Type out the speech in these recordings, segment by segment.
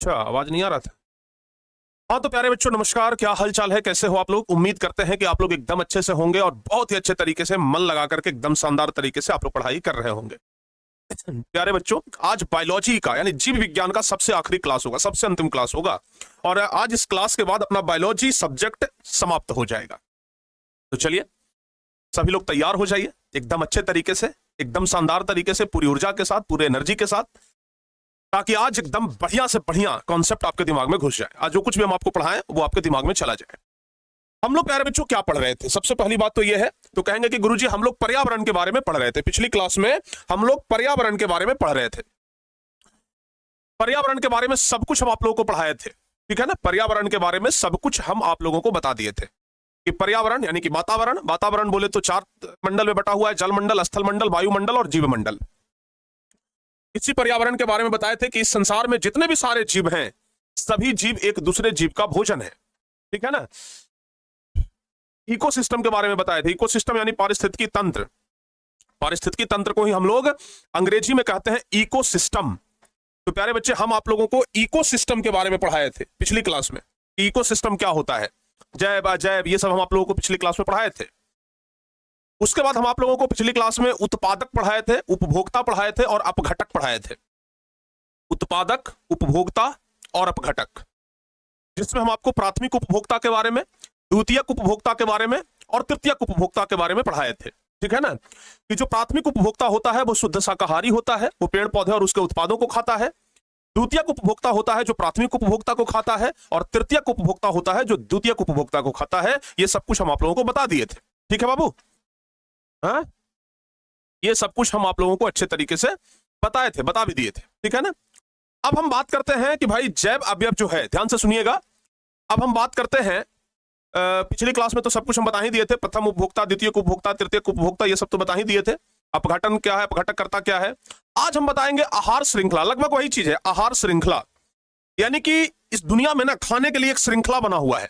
अच्छा, आवाज नहीं आ रहा था। हाँ तो प्यारे बच्चों नमस्कार, क्या हाल चाल है, कैसे हो आप लोग। उम्मीद करते हैं कि आप लोग एकदम अच्छे से होंगे और बहुत ही अच्छे तरीके से मन लगा करके एकदम शानदार तरीके से आप लोग पढ़ाई कर रहे होंगे। प्यारे बच्चों, आज बायोलॉजी का यानी जीव विज्ञान का सबसे आखिरी क्लास होगा, सबसे अंतिम क्लास होगा और आज इस क्लास के बाद अपना बायोलॉजी सब्जेक्ट समाप्त हो जाएगा। तो चलिए सभी लोग तैयार हो जाइए एकदम अच्छे तरीके से, एकदम शानदार तरीके से, पूरी ऊर्जा के साथ, पूरे एनर्जी के साथ, ताकि आज एकदम बढ़िया से बढ़िया कॉन्सेप्ट आपके दिमाग में घुस जाए। आज जो कुछ भी हम आपको पढ़ाएं वो आपके दिमाग में चला जाए। हम लोग प्यारे बच्चों क्या पढ़ रहे थे, सबसे पहली बात तो ये है, तो कहेंगे कि गुरुजी हम लोग पर्यावरण के बारे में पढ़ रहे थे। पिछली क्लास में हम लोग पर्यावरण के बारे में पढ़ रहे थे। पर्यावरण के बारे में सब कुछ हम आप लोगों को पढ़ाए थे, ठीक है ना। पर्यावरण के बारे में सब कुछ हम आप लोगों को बता दिए थे कि पर्यावरण यानी कि वातावरण, वातावरण बोले तो 4 मंडल में बटा हुआ है, जल मंडल, स्थल मंडल, वायुमंडल और जीव मंडल। इसी पर्यावरण के बारे में बताए थे कि इस संसार में जितने भी सारे जीव हैं, सभी जीव एक दूसरे जीव का भोजन है, ठीक है ना। इकोसिस्टम के बारे में बताए थे। इकोसिस्टम यानी पारिस्थितिकी तंत्र। पारिस्थितिकी तंत्र को ही हम लोग अंग्रेजी में कहते हैं इकोसिस्टम। तो प्यारे बच्चे हम आप लोगों को इकोसिस्टम के बारे में पढ़ाए थे पिछली क्लास में। इकोसिस्टम क्या होता है, जैव अजैव, ये सब हम आप लोगों को पिछली क्लास में पढ़ाए थे। उसके बाद हम आप लोगों को पिछली क्लास में उत्पादक पढ़ाए थे, उपभोक्ता पढ़ाए थे और अपघटक पढ़ाए थे। उत्पादक, उपभोक्ता और अपघटक, जिसमें हम आपको प्राथमिक उपभोक्ता के बारे में, द्वितीयक उपभोक्ता के बारे में और तृतीयक उपभोक्ता के बारे में पढ़ाए थे, ठीक है ना। कि जो प्राथमिक उपभोक्ता होता है वो शुद्ध शाकाहारी होता है, वो पेड़ पौधे और उसके उत्पादों को खाता है। द्वितीयक उपभोक्ता होता है जो प्राथमिक उपभोक्ता को खाता है और तृतीयक उपभोक्ता होता है जो द्वितीयक उपभोक्ता को खाता है। ये सब कुछ हम आप लोगों को बता दिए थे, ठीक है बाबू। हाँ, ये सब कुछ हम आप लोगों को अच्छे तरीके से बताए थे, बता भी दिए थे, ठीक है ना। अब हम बात करते हैं कि भाई जैव अवयव जो है, ध्यान से सुनिएगा। अब हम बात करते हैं, पिछली क्लास में तो सब कुछ हम बता ही दिए थे, प्रथम उपभोक्ता, द्वितीय उपभोक्ता, तृतीय उपभोक्ता, ये सब तो बता ही दिए थे। अपघटन क्या है, अपघटक करता क्या है। आज हम बताएंगे आहार श्रृंखला। लगभग वही चीज है, आहार श्रृंखला, यानी कि इस दुनिया में ना खाने के लिए एक श्रृंखला बना हुआ है।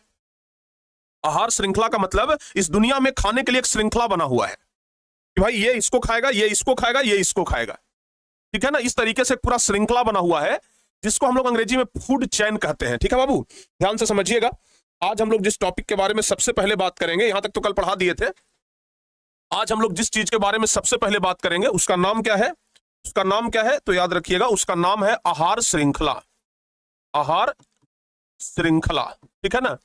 आहार श्रृंखला का मतलब इस दुनिया में खाने के लिए एक श्रृंखला बना हुआ है कि भाई ये इसको खाएगा, ये इसको खाएगा, ये इसको खाएगा, ठीक है ना। इस तरीके से पूरा श्रृंखला बना हुआ है, जिसको हम लोग अंग्रेजी में फूड चेन कहते हैं, ठीक है बाबू। ध्यान से समझिएगा। आज हम लोग जिस टॉपिक के बारे में सबसे पहले बात करेंगे, यहां तक तो कल पढ़ा दिए थे। आज हम लोग जिस चीज के बारे में सबसे पहले बात करेंगे उसका नाम क्या है, उसका नाम क्या है, तो याद रखिएगा, उसका नाम है आहार श्रृंखला। आहार श्रृंखला, ठीक है ना।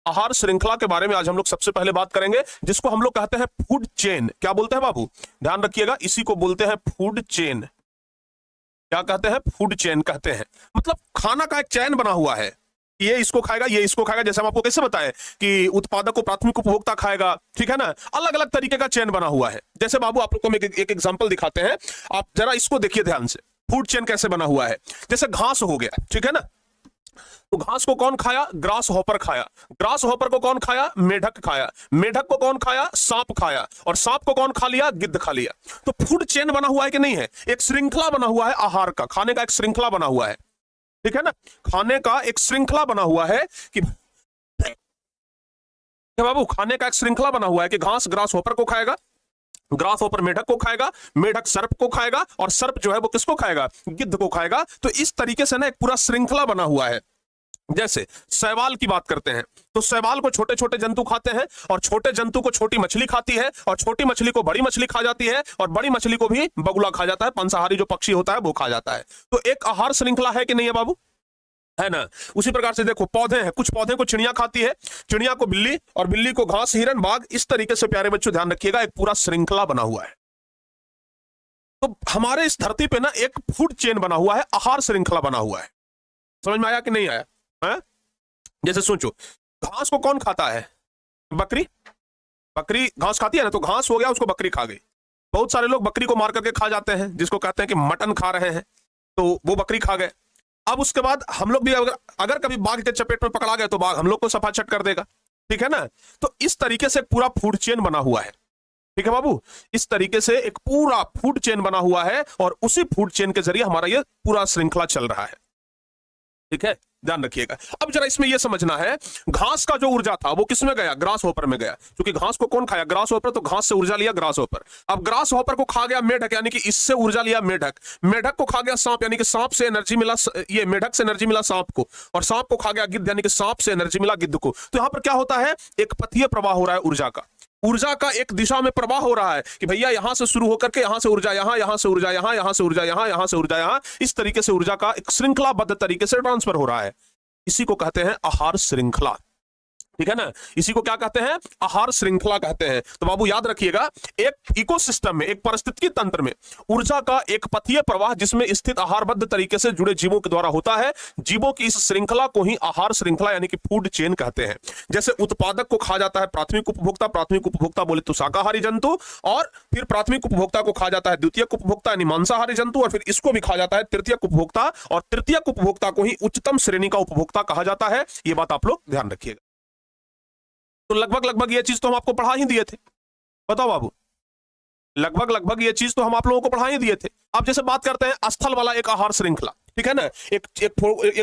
आहार श्रृंखला के बारे में आज हम लोग सबसे पहले बात करेंगे, जिसको हम लोग कहते हैं फूड चेन। क्या बोलते हैं बाबू, ध्यान रखिएगा, इसी को बोलते हैं फूड चेन। क्या कहते हैं, फूड चेन कहते हैं। मतलब खाना का एक चैन बना हुआ है, ये इसको खाएगा, ये इसको खाएगा। जैसे हम आपको कैसे बताए कि उत्पादक को प्राथमिक उपभोक्ता खाएगा, ठीक है ना। अलग अलग तरीके का चेन बना हुआ है। जैसे बाबू आप लोग को हम एक एग्जांपल दिखाते हैं, आप जरा इसको देखिए ध्यान से, फूड चेन कैसे बना हुआ है। जैसे घास हो गया, ठीक है ना, तो घास को कौन खाया, ग्रास हॉपर खाया। ग्रास हॉपर को कौन खाया, मेढक खाया। मेढक को कौन खाया, सांप खाया। और सांप को कौन खा लिया, गिद्ध खा लिया। तो फूड चेन बना हुआ है कि नहीं है, एक श्रृंखला बना हुआ है आहार का, खाने का एक श्रृंखला बना हुआ है, ठीक है ना। खाने का एक श्रृंखला बना हुआ है कि बाबू, खाने का एक श्रृंखला बना हुआ है कि घास ग्रास हॉपर को खाएगा, ग्रास हॉपर मेढक को खाएगा, मेढक सर्प को खाएगा और सर्प जो है वो किसको खाएगा, गिद्ध को खाएगा। तो इस तरीके से ना एक पूरा श्रृंखला बना हुआ है। जैसे शैवाल की बात करते हैं, तो शैवाल को छोटे छोटे जंतु खाते हैं और छोटे जंतु को छोटी मछली खाती है और छोटी मछली को बड़ी मछली खा जाती है और बड़ी मछली को भी बगुला खा जाता है, पंसाहारी जो पक्षी होता है वो खा जाता है। तो एक आहार श्रृंखला है कि नहीं है बाबू, है ना। उसी प्रकार से देखो पौधे हैं, कुछ पौधे को चिड़िया खाती है, चिड़िया को बिल्ली और बिल्ली को घास, हिरन, बाघ। इस तरीके से प्यारे बच्चों ध्यान रखिएगा, एक पूरा श्रृंखला बना हुआ है। तो हमारे इस धरती पे ना एक फूड चेन बना हुआ है, आहार श्रृंखला बना हुआ है। समझ में आया कि नहीं आया है? जैसे सोचो, घास को कौन खाता है, बकरी। बकरी घास खाती है ना, तो घास हो गया, उसको बकरी खा गई। बहुत सारे लोग बकरी को मार करके खा जाते हैं, जिसको कहते हैं कि मटन खा रहे हैं, तो वो बकरी खा गए। अब उसके बाद हम लोग भी अगर कभी बाघ के चपेट में पकड़ा गए तो बाघ हम लोग को सफाचट कर देगा, ठीक है ना। तो इस तरीके से पूरा फूड चेन बना हुआ है, ठीक है बाबू। इस तरीके से एक पूरा फूड चेन बना हुआ है और उसी फूड चेन के जरिए हमारा ये पूरा श्रृंखला चल रहा है, ठीक है। ध्यान रखिएगा। अब जरा इसमें यह समझना है, घास का जो ऊर्जा था वो किसमें गया? ग्रास हॉपर में गया, क्योंकि घास को कौन खाया? Grass hopper. तो घास से ऊर्जा लिया ग्रास हॉपर। अब ग्रास हॉपर को खा गया मेढक, यानी कि इससे ऊर्जा लिया मेढक। मेढक को खा गया सांप, यानी कि सांप से एनर्जी मिला, ये मेढक से एनर्जी मिला सांप को, और सांप को खा गया गिद्ध, यानी कि सांप से एनर्जी मिला गिद्ध को। तो यहां पर क्या होता है? एक पथीय प्रवाह हो रहा है ऊर्जा का। ऊर्जा का एक दिशा में प्रवाह हो रहा है कि भैया यहां से शुरू होकर के यहां से ऊर्जा यहां, यहां से ऊर्जा यहां, यहां से ऊर्जा यहां, यहां से ऊर्जा यहां, इस तरीके से ऊर्जा का एक श्रृंखलाबद्ध तरीके से ट्रांसफर हो रहा है। इसी को कहते हैं आहार श्रृंखला, ठीक है ना? इसी को क्या कहते हैं? आहार श्रृंखला कहते हैं। तो बाबू याद रखिएगा, एक इकोसिस्टम में, एक पारिस्थितिकी तंत्र में ऊर्जा का एक पथीय प्रवाह जिसमें स्थित आहारबद्ध तरीके से जुड़े जीवों के द्वारा होता है। जीवों की इस श्रृंखला को ही आहार श्रृंखला यानी कि फूड चेन कहते हैं। जैसे उत्पादक को खा जाता है प्राथमिक उपभोक्ता, प्राथमिक उपभोक्ता बोले तो शाकाहारी जंतु, और फिर प्राथमिक उपभोक्ता को खा जाता है द्वितीयक उपभोक्ता यानी मांसाहारी जंतु, और फिर इसको भी खा जाता है तृतीयक उपभोक्ता, और तृतीयक उपभोक्ता को ही उच्चतम श्रेणी का उपभोक्ता कहा जाता है। यह बात आप लोग ध्यान रखिएगा। तो लगभग ये चीज तो हम आपको पढ़ा ही दिए थे। बताओ बाबू, लगभग ये चीज तो हम आप लोगों को पढ़ा ही दिए थे। अब जैसे बात करते हैं स्थल वाला एक आहार श्रृंखला, ठीक है ना? एक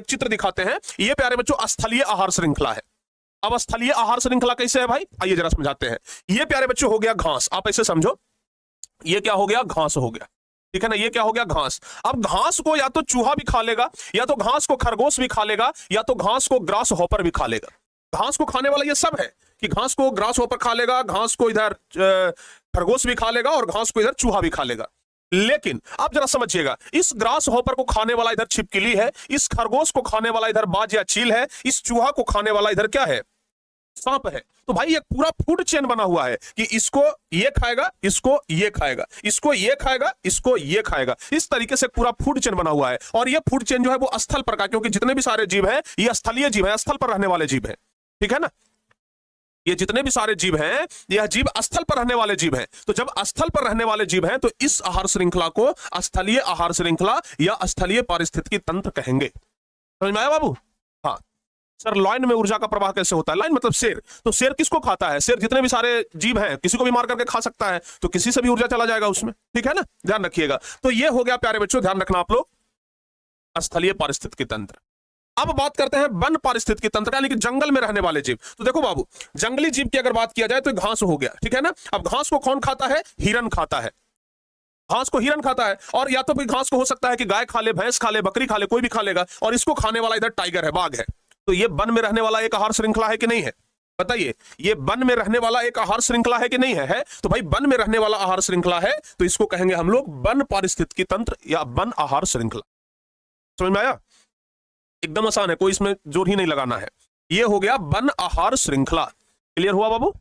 चित्र दिखाते हैं। ये प्यारे बच्चों स्थलीय आहार श्रृंखला है। अब स्थलीय आहार श्रृंखला कैसे है भाई, आइए जरा समझाते हैं। ये प्यारे बच्चों हो गया घास, आप ऐसे समझो, ये क्या हो गया? घास हो गया, ठीक है ना? ये क्या हो गया? घास। अब घास को या तो चूहा भी खा लेगा, या तो घास को खरगोश भी खा लेगा, या तो घास को ग्रास हॉपर भी खा लेगा। घास को खाने वाला ये सब है कि घास को ग्रास हॉपर खा लेगा, घास को इधर खरगोश भी खा लेगा, और घास को इधर चूहा भी खा लेगा। लेकिन आप जरा समझिएगा, इस ग्रास हॉपर को खाने वाला इधर छिपकली है, इस खरगोश को खाने वाला इधर बाज या चील है, इस चूहा को खाने वाला इधर क्या है? सांप है। तो भाई एक पूरा फूड चेन बना हुआ है कि इसको ये खाएगा, इसको ये खाएगा, इसको ये खाएगा, इसको ये खाएगा। इस तरीके से पूरा फूड चेन बना हुआ है। और ये फूड चेन जो है वो स्थल पर का, क्योंकि जितने भी सारे जीव हैं ये स्थलीय जीव हैं, स्थल पर रहने वाले जीव हैं, ठीक है ना? ये जितने भी सारे जीव हैं यह जीव स्थल पर रहने वाले जीव हैं। तो जब स्थल पर रहने वाले जीव हैं तो इस आहार श्रृंखला को स्थलीय आहार श्रृंखला या स्थलीय पारिस्थितिकी तंत्र कहेंगे। समझ में आया बाबू? हाँ सर, लाइन में ऊर्जा का प्रवाह कैसे होता है? लाइन मतलब शेर। तो शेर किसको खाता है? शेर जितने भी सारे जीव हैं किसी को भी मार करके खा सकता है, तो किसी से भी ऊर्जा चला जाएगा उसमें, ठीक है ना? ध्यान रखिएगा। तो ये हो गया प्यारे बच्चों, ध्यान रखना आप लोग, स्थलीय पारिस्थितिकी तंत्र। अब बात करते हैं वन पारिस्थितिकी तंत्र यानी कि जंगल में रहने वाले जीव। तो देखो बाबू, जंगली जीव की अगर बात किया जाए तो घास हो गया, ठीक है ना? अब घास को कौन खाता है? हिरन खाता है। घास को हिरन खाता है, और या तो फिर घास को हो सकता है कि गाय खा ले, भैंस खा ले, बकरी खा ले, कोई भी खा लेगा, और इसको खाने वाला इधर टाइगर है, बाघ है। तो ये वन में रहने वाला एक आहार श्रृंखला है कि नहीं है? बताइए, ये वन में रहने वाला एक आहार श्रृंखला है कि नहीं है? है। तो भाई वन में रहने वाला आहार श्रृंखला है, तो इसको कहेंगे हम लोग वन पारिस्थितिकी तंत्र या वन आहार श्रृंखला। समझ में आया? एकदम आसान है, कोई इसमें जोर ही नहीं लगाना है। ये हो गया वन आहार श्रृंखला। क्लियर हुआ बाबू?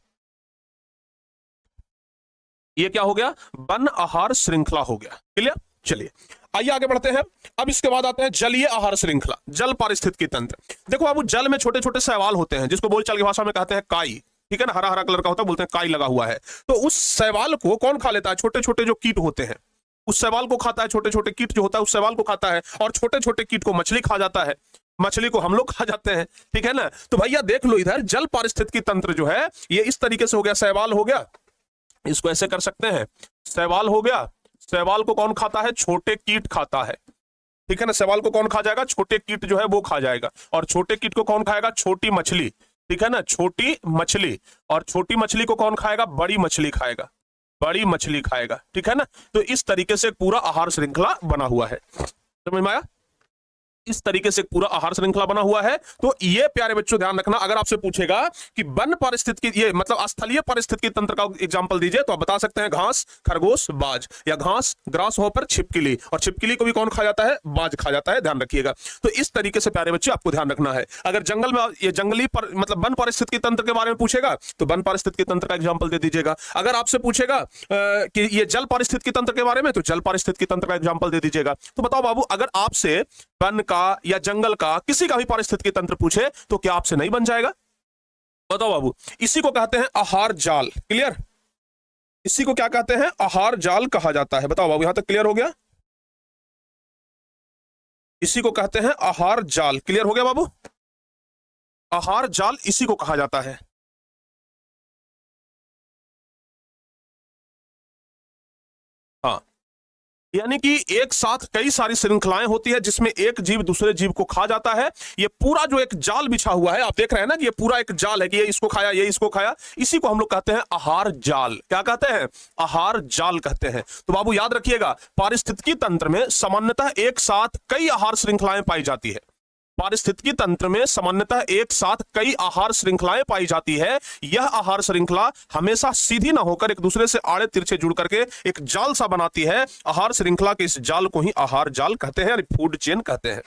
ये क्या हो गया? वन आहार श्रृंखला हो गया। क्लियर? चलिए आइए आगे बढ़ते हैं। अब इसके बाद आते हैं जलीय आहार श्रृंखला, जल पारिस्थितिकी तंत्र। देखो बाबू, जल में छोटे छोटे शैवाल होते हैं जिसको बोलचाल की भाषा में कहते हैं काई, ठीक है ना? हरा हरा कलर का होता है, बोलते हैं काई लगा हुआ है। तो उस शैवाल को कौन खा लेता है? छोटे छोटे जो कीट होते हैं उस शैवाल को खाता है। छोटे छोटे कीट जो होता है उस शैवाल को खाता है, और छोटे छोटे कीट को मछली खा जाता है, मछली को हम लोग खा जाते हैं, ठीक है ना? तो भैया देख लो, इधर जल पारिस्थितिकी तंत्र जो है ये इस तरीके से हो गया। शैवाल हो गया, इसको ऐसे कर सकते हैं, शैवाल हो गया। शैवाल को कौन खाता है? छोटे कीट खाता है, ठीक है ना? शैवाल को कौन खा जाएगा? छोटे कीट जो है वो खा जाएगा। और छोटे कीट को कौन खाएगा? छोटी मछली, ठीक है ना? छोटी मछली। और छोटी मछली को कौन खाएगा? बड़ी मछली खाएगा, बड़ी मछली खाएगा, ठीक है ना? तो इस तरीके से पूरा आहार श्रृंखला बना हुआ है। समझ में आया? इस तरीके से पूरा आहार श्रृंखला बना हुआ है। तो ये प्यारे बच्चों ध्यान रखना, अगर आपसे पूछेगा कि वन पारिस्थितिकी, ये मतलब स्थलीय पारिस्थितिकी तंत्र का एग्जांपल दीजिए, तो आप बता सकते हैं घास, खरगोश, बाज, या घास, ग्रास हॉपर, छिपकली। और छिपकली को भी कौन खा जाता है? बाज खा जाता है। ध्यान रखिएगा। तो इस तरीके से प्यारे बच्चे आपको ध्यान रखना है। अगर जंगल में ये जंगली मतलब वन पारिस्थितिकी तंत्र के बारे में पूछेगा तो वन पारिस्थितिकी तंत्र का एग्जाम्पल दे दीजिएगा। अगर आपसे पूछेगा कि ये जल पारिस्थितिकी तंत्र के बारे में तो जल पारिस्थितिकी तंत्र का एग्जाम्पल दे दीजिएगा। तो बताओ बाबू, अगर आपसे वन का या जंगल का किसी का भी पारिस्थितिकी तंत्र पूछे तो क्या आपसे नहीं बन जाएगा? बताओ बाबू। इसी को कहते हैं आहार जाल। क्लियर? इसी को क्या कहते हैं? आहार जाल कहा जाता है। बताओ बाबू, यहां तक क्लियर हो गया? इसी को कहते हैं आहार जाल। क्लियर हो गया बाबू? आहार जाल इसी को कहा जाता है। हाँ, यानी कि एक साथ कई सारी श्रृंखलाएं होती है जिसमें एक जीव दूसरे जीव को खा जाता है। ये पूरा जो एक जाल बिछा हुआ है, आप देख रहे हैं ना कि ये पूरा एक जाल है कि ये इसको खाया, ये इसको खाया, इसी को हम लोग कहते हैं आहार जाल। क्या कहते हैं? आहार जाल कहते हैं। तो बाबू याद रखिएगा, पारिस्थितिकी तंत्र में सामान्यतः एक साथ कई आहार श्रृंखलाएं पाई जाती है। पारिस्थितिकी तंत्र में सामान्यतः एक साथ कई आहार श्रृंखलाएं पाई जाती है। यह आहार श्रृंखला हमेशा सीधी ना होकर एक दूसरे से आड़े तिरछे जुड़ करके एक जाल सा बनाती है। आहार श्रृंखला के इस जाल को ही आहार जाल कहते हैं, फूड चेन कहते हैं।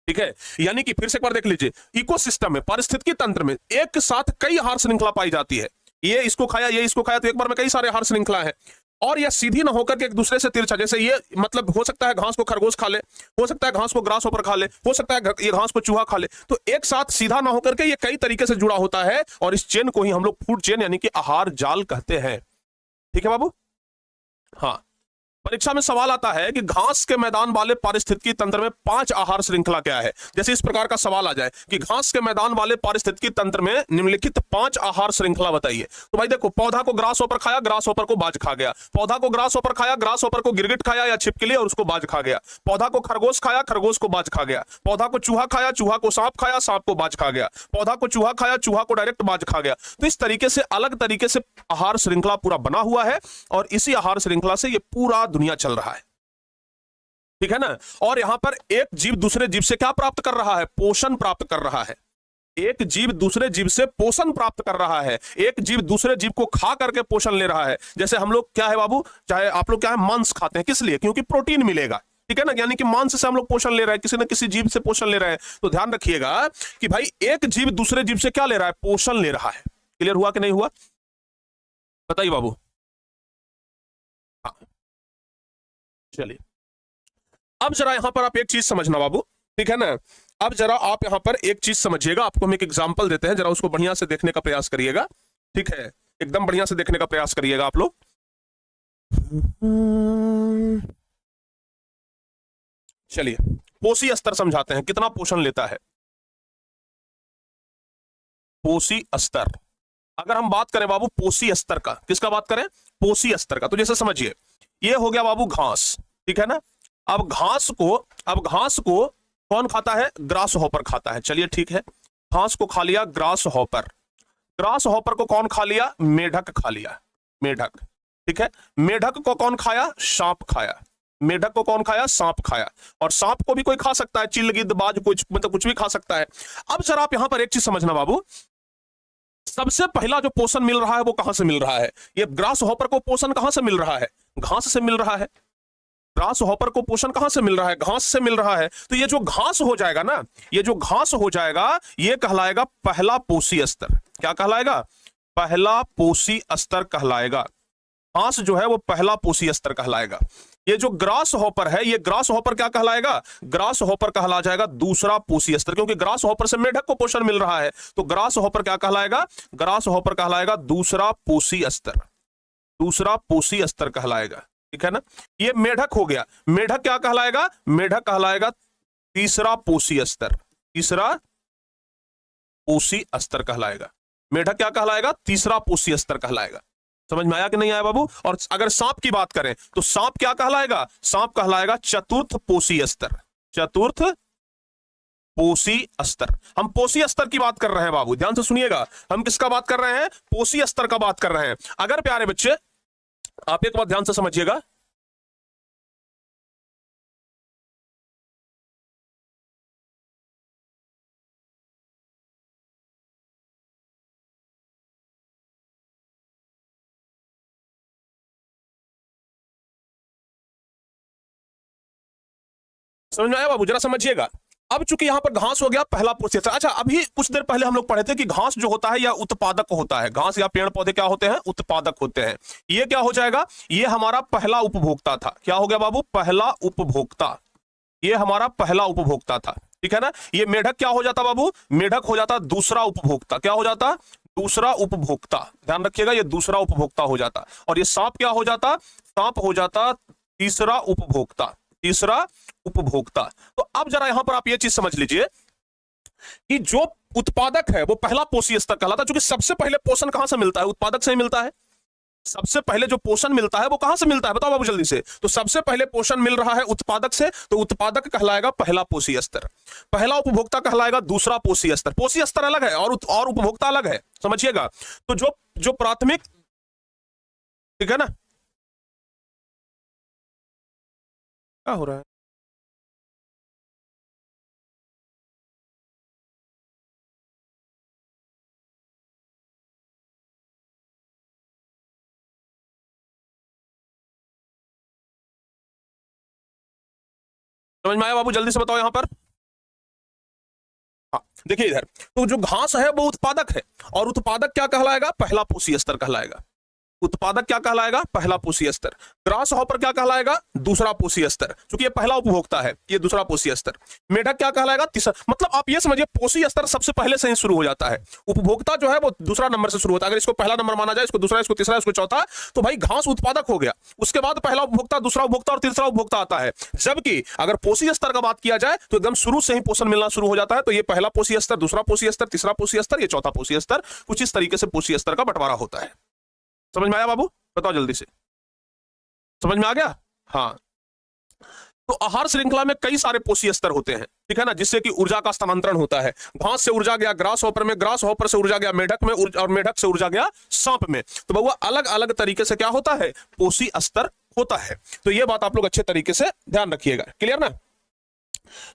ठीक है, यानी कि फिर से एक बार देख लीजिए, इकोसिस्टम में, पारिस्थितिकी तंत्र में एक साथ कई आहार श्रृंखला पाई जाती है। ये इसको खाया, ये इसको खाया, तो एक बार में कई सारे आहार श्रृंखला है। और यह सीधी ना होकर के एक दूसरे से तिरछा, जैसे ये मतलब हो सकता है घास को खरगोश खा ले, हो सकता है घास को ग्रास होपर खा ले, हो सकता है ये घास को चूहा खा ले। तो एक साथ सीधा ना होकर के ये कई तरीके से जुड़ा होता है और इस चेन को ही हम लोग फूड चेन यानी कि आहार जाल कहते हैं। ठीक है बाबू? हाँ, परीक्षा में सवाल आता है कि घास के मैदान वाले पारिस्थितिकी तंत्र में 5 आहार श्रृंखला क्या है। जैसे इस प्रकार का सवाल आ जाए कि घास के मैदान वाले पारिस्थितिकी तंत्र में निम्नलिखित 5 आहार श्रृंखला बताइए। तो भाई देखो, पौधा को ग्रास होपर खाया, ग्रास होपर को बाज खा गया। पौधा को ग्रास होपर खाया, ग्रास होपर को गिरगिट खाया या छिपकली और उसको बाज खा गया। पौधा को खरगोश खाया, खरगोश को बाज खा गया। पौधा को चूहा खाया, चूहा को सांप खाया, सांप को बाज खा गया। पौधा को चूहा खाया, चूहा को डायरेक्ट बाज खा गया। तो इस तरीके से अलग तरीके से आहार श्रृंखला पूरा बना हुआ है और इसी आहार श्रृंखला से ये पूरा दुनिया चल रहा है। ठीक है ना? और यहां पर एक जीव दूसरे जीव से क्या प्राप्त कर रहा है? पोषण प्राप्त कर रहा है। एक जीव दूसरे जीव से पोषण प्राप्त कर रहा है। एक जीव दूसरे जीव को खा करके पोषण ले रहा है। जैसे हम लोग क्या है बाबू, चाहे आप लोग क्या है, मांस खाते हैं, किस लिए? क्योंकि प्रोटीन मिलेगा। ठीक है ना? यानी कि मांस से हम लोग पोषण ले रहे हैं, किसी न किसी जीव से पोषण ले रहे हैं। तो ध्यान रखिएगा कि भाई एक जीव दूसरे जीव से क्या ले रहा है? पोषण ले रहा है। क्लियर हुआ कि नहीं हुआ? बताइए बाबू। हाँ, चलिए अब जरा यहां पर आप एक चीज समझना बाबू। ठीक है ना? अब जरा आप यहां पर एक चीज समझिएगा, आपको हम एक एग्जांपल देते हैं, जरा उसको बढ़िया से देखने का प्रयास करिएगा। ठीक है, एकदम बढ़िया से देखने का प्रयास करिएगा आप लोग। चलिए पोषी स्तर समझाते हैं, कितना पोषण लेता है पोषी स्तर। अगर हम बात करें बाबू पोषी स्तर का, किसका बात करें? पोषी स्तर का। तो जैसे समझिए, ये हो गया बाबू घास। ठीक है ना? अब घास को कौन खाता है? ग्रास हॉपर खाता है। चलिए ठीक है, घास को खा लिया ग्रास हॉपर। ग्रास हॉपर को कौन खा लिया? मेढक खा लिया, मेढक। ठीक है, मेढक को कौन खाया? सांप खाया। मेढक को कौन खाया? सांप खाया। और सांप को भी कोई खा सकता है, चिल गिद्ध बाज कुछ, मतलब कुछ भी खा सकता है। अब जरा आप यहां पर एक चीज समझना बाबू, सबसे पहला जो पोषण मिल रहा है वो कहां से मिल रहा है? ये ग्रास हॉपर को पोषण कहां से मिल रहा है? घास से मिल रहा है। ग्रास हॉपर को पोषण कहां से मिल रहा है? घास से मिल रहा है। तो ये जो घास हो जाएगा ना, ये जो घास हो जाएगा, ये कहलाएगा पहला पोषी स्तर। क्या कहलाएगा? पहला पोषी स्तर कहलाएगा। घास जो है वो पहला पोषी स्तर कहलाएगा। ये जो ग्रास हॉपर है, ये ग्रास हॉपर क्या कहलाएगा? ग्रास हॉपर कहला जाएगा दूसरा पोषी स्तर, क्योंकि ग्रास हॉपर से मेढक को पोषण मिल रहा है। तो ग्रास हॉपर क्या कहलाएगा? ग्रास हॉपर कहलाएगा दूसरा पोषी स्तर, दूसरा पोषी स्तर कहलाएगा। ठीक है ना? ये मेढक हो गया। मेढक क्या कहलाएगा? मेढक कहलाएगा तीसरा पोषी स्तर, तीसरा पोषी स्तर कहलाएगा। मेढक क्या कहलाएगा? तीसरा पोषी स्तर कहलाएगा। समझ में आया कि नहीं आया बाबू? और अगर सांप की बात करें तो सांप क्या कहलाएगा? सांप कहलाएगा चतुर्थ पोषी स्तर, चतुर्थ पोषी स्तर। हम पोषी स्तर की बात कर रहे हैं बाबू, ध्यान से सुनिएगा। हम किसका बात कर रहे हैं? पोषी स्तर का बात कर रहे हैं। अगर प्यारे बच्चे आप एक बात ध्यान से समझिएगा, समझ में आया बाबू? जरा समझिएगा। अब चूंकि यहां पर घास हो गया पहला पोषी स्तर। अच्छा, अभी कुछ देर पहले हम लोग पढ़े थे कि घास जो होता है या उत्पादक होता है। घास या पेड़ पौधे क्या होते हैं? उत्पादक होते हैं। ये क्या हो जाएगा? ये हमारा पहला उपभोक्ता था। क्या हो गया बाबू? पहला उपभोक्ता। ये हमारा पहला उपभोक्ता था। ठीक है ना? ये मेढक क्या हो जाता बाबू? मेढक हो जाता दूसरा उपभोक्ता। क्या हो जाता? दूसरा उपभोक्ता। ध्यान रखिएगा, ये दूसरा उपभोक्ता हो जाता। और ये सांप क्या हो जाता? सांप हो जाता तीसरा उपभोक्ता, तीसरा उपभोक्ता। तो अब जरा यहां पर आप ये चीज समझ लीजिए कि जो उत्पादक है वो पहला पोषी स्तर कहलाता है, क्योंकि सबसे पहले पोषण कहां से मिलता है? उत्पादक से ही मिलता है। सबसे पहले जो पोषण मिलता है वो कहां से मिलता है, बताओ बाबू जल्दी से। तो सबसे पहले पोषण मिल रहा है उत्पादक से, तो उत्पादक कहलाएगा पहला पोषी स्तर। पहला उपभोक्ता कहलाएगा दूसरा पोषी स्तर। पोषी स्तर अलग है और उपभोक्ता अलग है, समझिएगा। तो जो प्राथमिक, ठीक है ना, क्या हो रहा है? समझ में आया बाबू, जल्दी से बताओ यहां पर। हाँ, देखिए इधर, तो जो घास है वो उत्पादक है, और उत्पादक क्या कहलाएगा, पहला पोषी स्तर कहलाएगा। उत्पादक क्या कहलाएगा, पहला पोषी स्तर। ग्रास हॉपर क्या कहलाएगा, दूसरा पोषी स्तर, क्योंकि ये पहला उपभोक्ता है, ये दूसरा पोषी स्तर। मेढक क्या कहलाएगा, तीसरा। मतलब आप ये समझिए पोषी स्तर सबसे पहले से ही शुरू हो जाता है, उपभोक्ता जो है वो दूसरा नंबर से शुरू होता है। अगर इसको पहला नंबर माना जाए, इसको दूसरा, इसको तीसरा, इसको चौथा, तो भाई घास उत्पादक हो गया। उसके बाद पहला उपभोक्ता, दूसरा उपभोक्ता और तीसरा उपभोक्ता आता है। जबकि अगर पोषी स्तर का बात किया जाए तो एकदम शुरू से ही पोषण मिलना शुरू हो जाता है। तो ये पहला पोषी स्तर, दूसरा पोषी स्तर, तीसरा पोषी स्तर, ये चौथा पोषी स्तर। कुछ इस तरीके से पोषी स्तर का बंटवारा होता है। समझ में आया बाबू, बताओ जल्दी से, समझ में आ गया। हाँ, तो आहार श्रृंखला में कई सारे पोषी स्तर होते हैं, ठीक है ना, जिससे कि ऊर्जा का स्थानांतरण होता है। घास से ऊर्जा गया ग्रास हॉपर में, ग्रास हॉपर से ऊर्जा गया मेढक में, और मेढक से ऊर्जा गया सांप में। तो बउआ अलग अलग तरीके से क्या होता है, पोषी स्तर होता है। तो यह बात आप लोग अच्छे तरीके से ध्यान रखिएगा, क्लियर ना।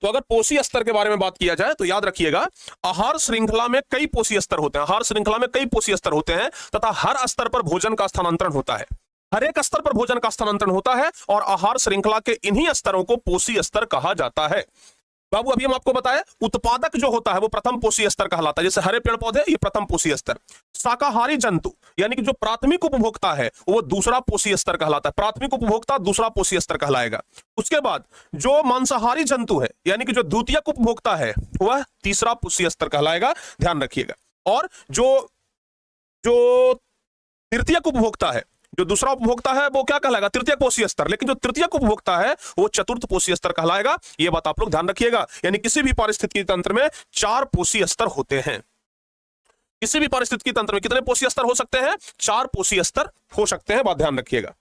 तो अगर पोषी स्तर के बारे में बात किया जाए तो याद रखिएगा, आहार श्रृंखला में कई पोषी स्तर होते हैं। आहार श्रृंखला में कई पोषी स्तर होते हैं तथा हर स्तर पर भोजन का स्थानांतरण होता है। हर एक स्तर पर भोजन का स्थानांतरण होता है, और आहार श्रृंखला के इन्हीं स्तरों को पोषी स्तर कहा जाता है। बाबू अभी हम आपको बताएं, उत्पादक जो होता है वो प्रथम पोषी स्तर कहलाता है। जैसे हरे पेड़ पौधे, ये प्रथम पोषी स्तर। शाकाहारी जंतु यानी कि जो प्राथमिक उपभोक्ता है वो दूसरा पोषी स्तर कहलाता है। प्राथमिक उपभोक्ता दूसरा पोषी स्तर कहलाएगा। उसके बाद जो मांसाहारी जंतु है यानी कि जो द्वितीयक उपभोक्ता है वह तीसरा पोषी स्तर कहलाएगा, ध्यान रखिएगा। और जो तृतीयक उपभोक्ता है, जो दूसरा उपभोक्ता है वो क्या कहलाएगा, तृतीय पोषी स्तर। लेकिन जो तृतीय उपभोक्ता है वो चतुर्थ पोषी स्तर कहलाएगा। यह बात आप लोग ध्यान रखिएगा। यानी किसी भी पारिस्थितिकी तंत्र में 4 पोषी स्तर होते हैं। किसी भी पारिस्थितिकी तंत्र में कितने पोषी स्तर हो सकते हैं, 4 पोषी स्तर हो सकते हैं, बात ध्यान रखिएगा।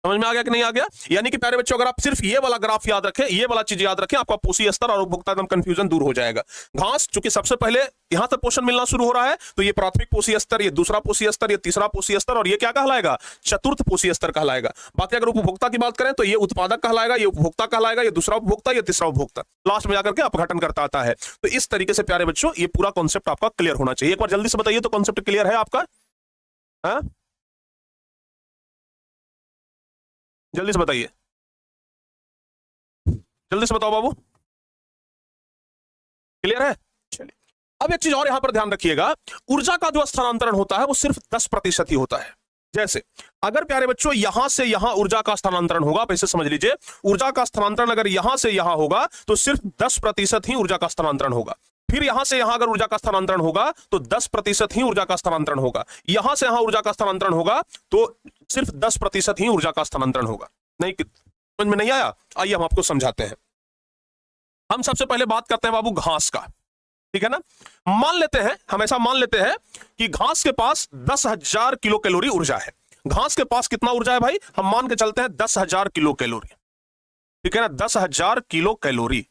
समझ में आ गया कि नहीं आ गया। यानी कि प्यारे बच्चों अगर आप सिर्फ ये वाला ग्राफ याद रखें, ये वाला चीज याद रखें, आपका पोषी स्तर और उपभोक्ता एकदम कंफ्यूजन दूर हो जाएगा। घास चूंकि सबसे पहले यहां तक पोषण मिलना शुरू हो रहा है, तो ये प्राथमिक पोषी स्तर, ये दूसरा पोषी स्तर, ये तीसरा पोषी स्तर, और ये क्या कहलाएगा, चतुर्थ पोषी स्तर कहलाएगा। बाकी अगर उपभोक्ता की बात करें तो ये उत्पादक कहलाएगा, ये उपभोक्ता कहलाएगा, ये दूसरा उपभोक्ता, ये तीसरा उपभोक्ता, लास्ट में जाकर के अपघटन करता आता है। तो इस तरीके से प्यारे बच्चों ये पूरा कॉन्सेप्ट आपका क्लियर होना चाहिए। एक बार जल्दी से बताइए तो कॉन्सेप्ट क्लियर है आपका? हाँ, जल्दी से बताइए, जल्दी से बताओ बाबू, क्लियर है। चलिए अब एक चीज और यहां पर ध्यान रखिएगा, ऊर्जा का जो स्थानांतरण होता है वो सिर्फ 10% ही होता है। जैसे अगर प्यारे बच्चों यहां से यहां ऊर्जा का स्थानांतरण होगा, आप इसे समझ लीजिए, ऊर्जा का स्थानांतरण अगर यहां से यहां होगा तो सिर्फ 10% ही ऊर्जा का स्थानांतरण होगा। फिर यहां से यहां अगर ऊर्जा का स्थानांतरण होगा तो 10% ही ऊर्जा का स्थानांतरण होगा। यहां से यहां ऊर्जा का स्थानांतरण होगा तो सिर्फ 10% ही ऊर्जा का स्थानांतरण होगा। नहीं, समझ में नहीं आया? आइए हम आपको समझाते हैं। हम सबसे पहले बात करते हैं बाबू घास का, ठीक है ना। मान लेते हैं, हम ऐसा मान लेते हैं कि घास के पास 10,000 किलो कैलोरी ऊर्जा है। घास के पास कितना ऊर्जा है भाई, हम मान के चलते हैं 10,000 किलो कैलोरी, ठीक है ना। 10,000 किलो कैलोरी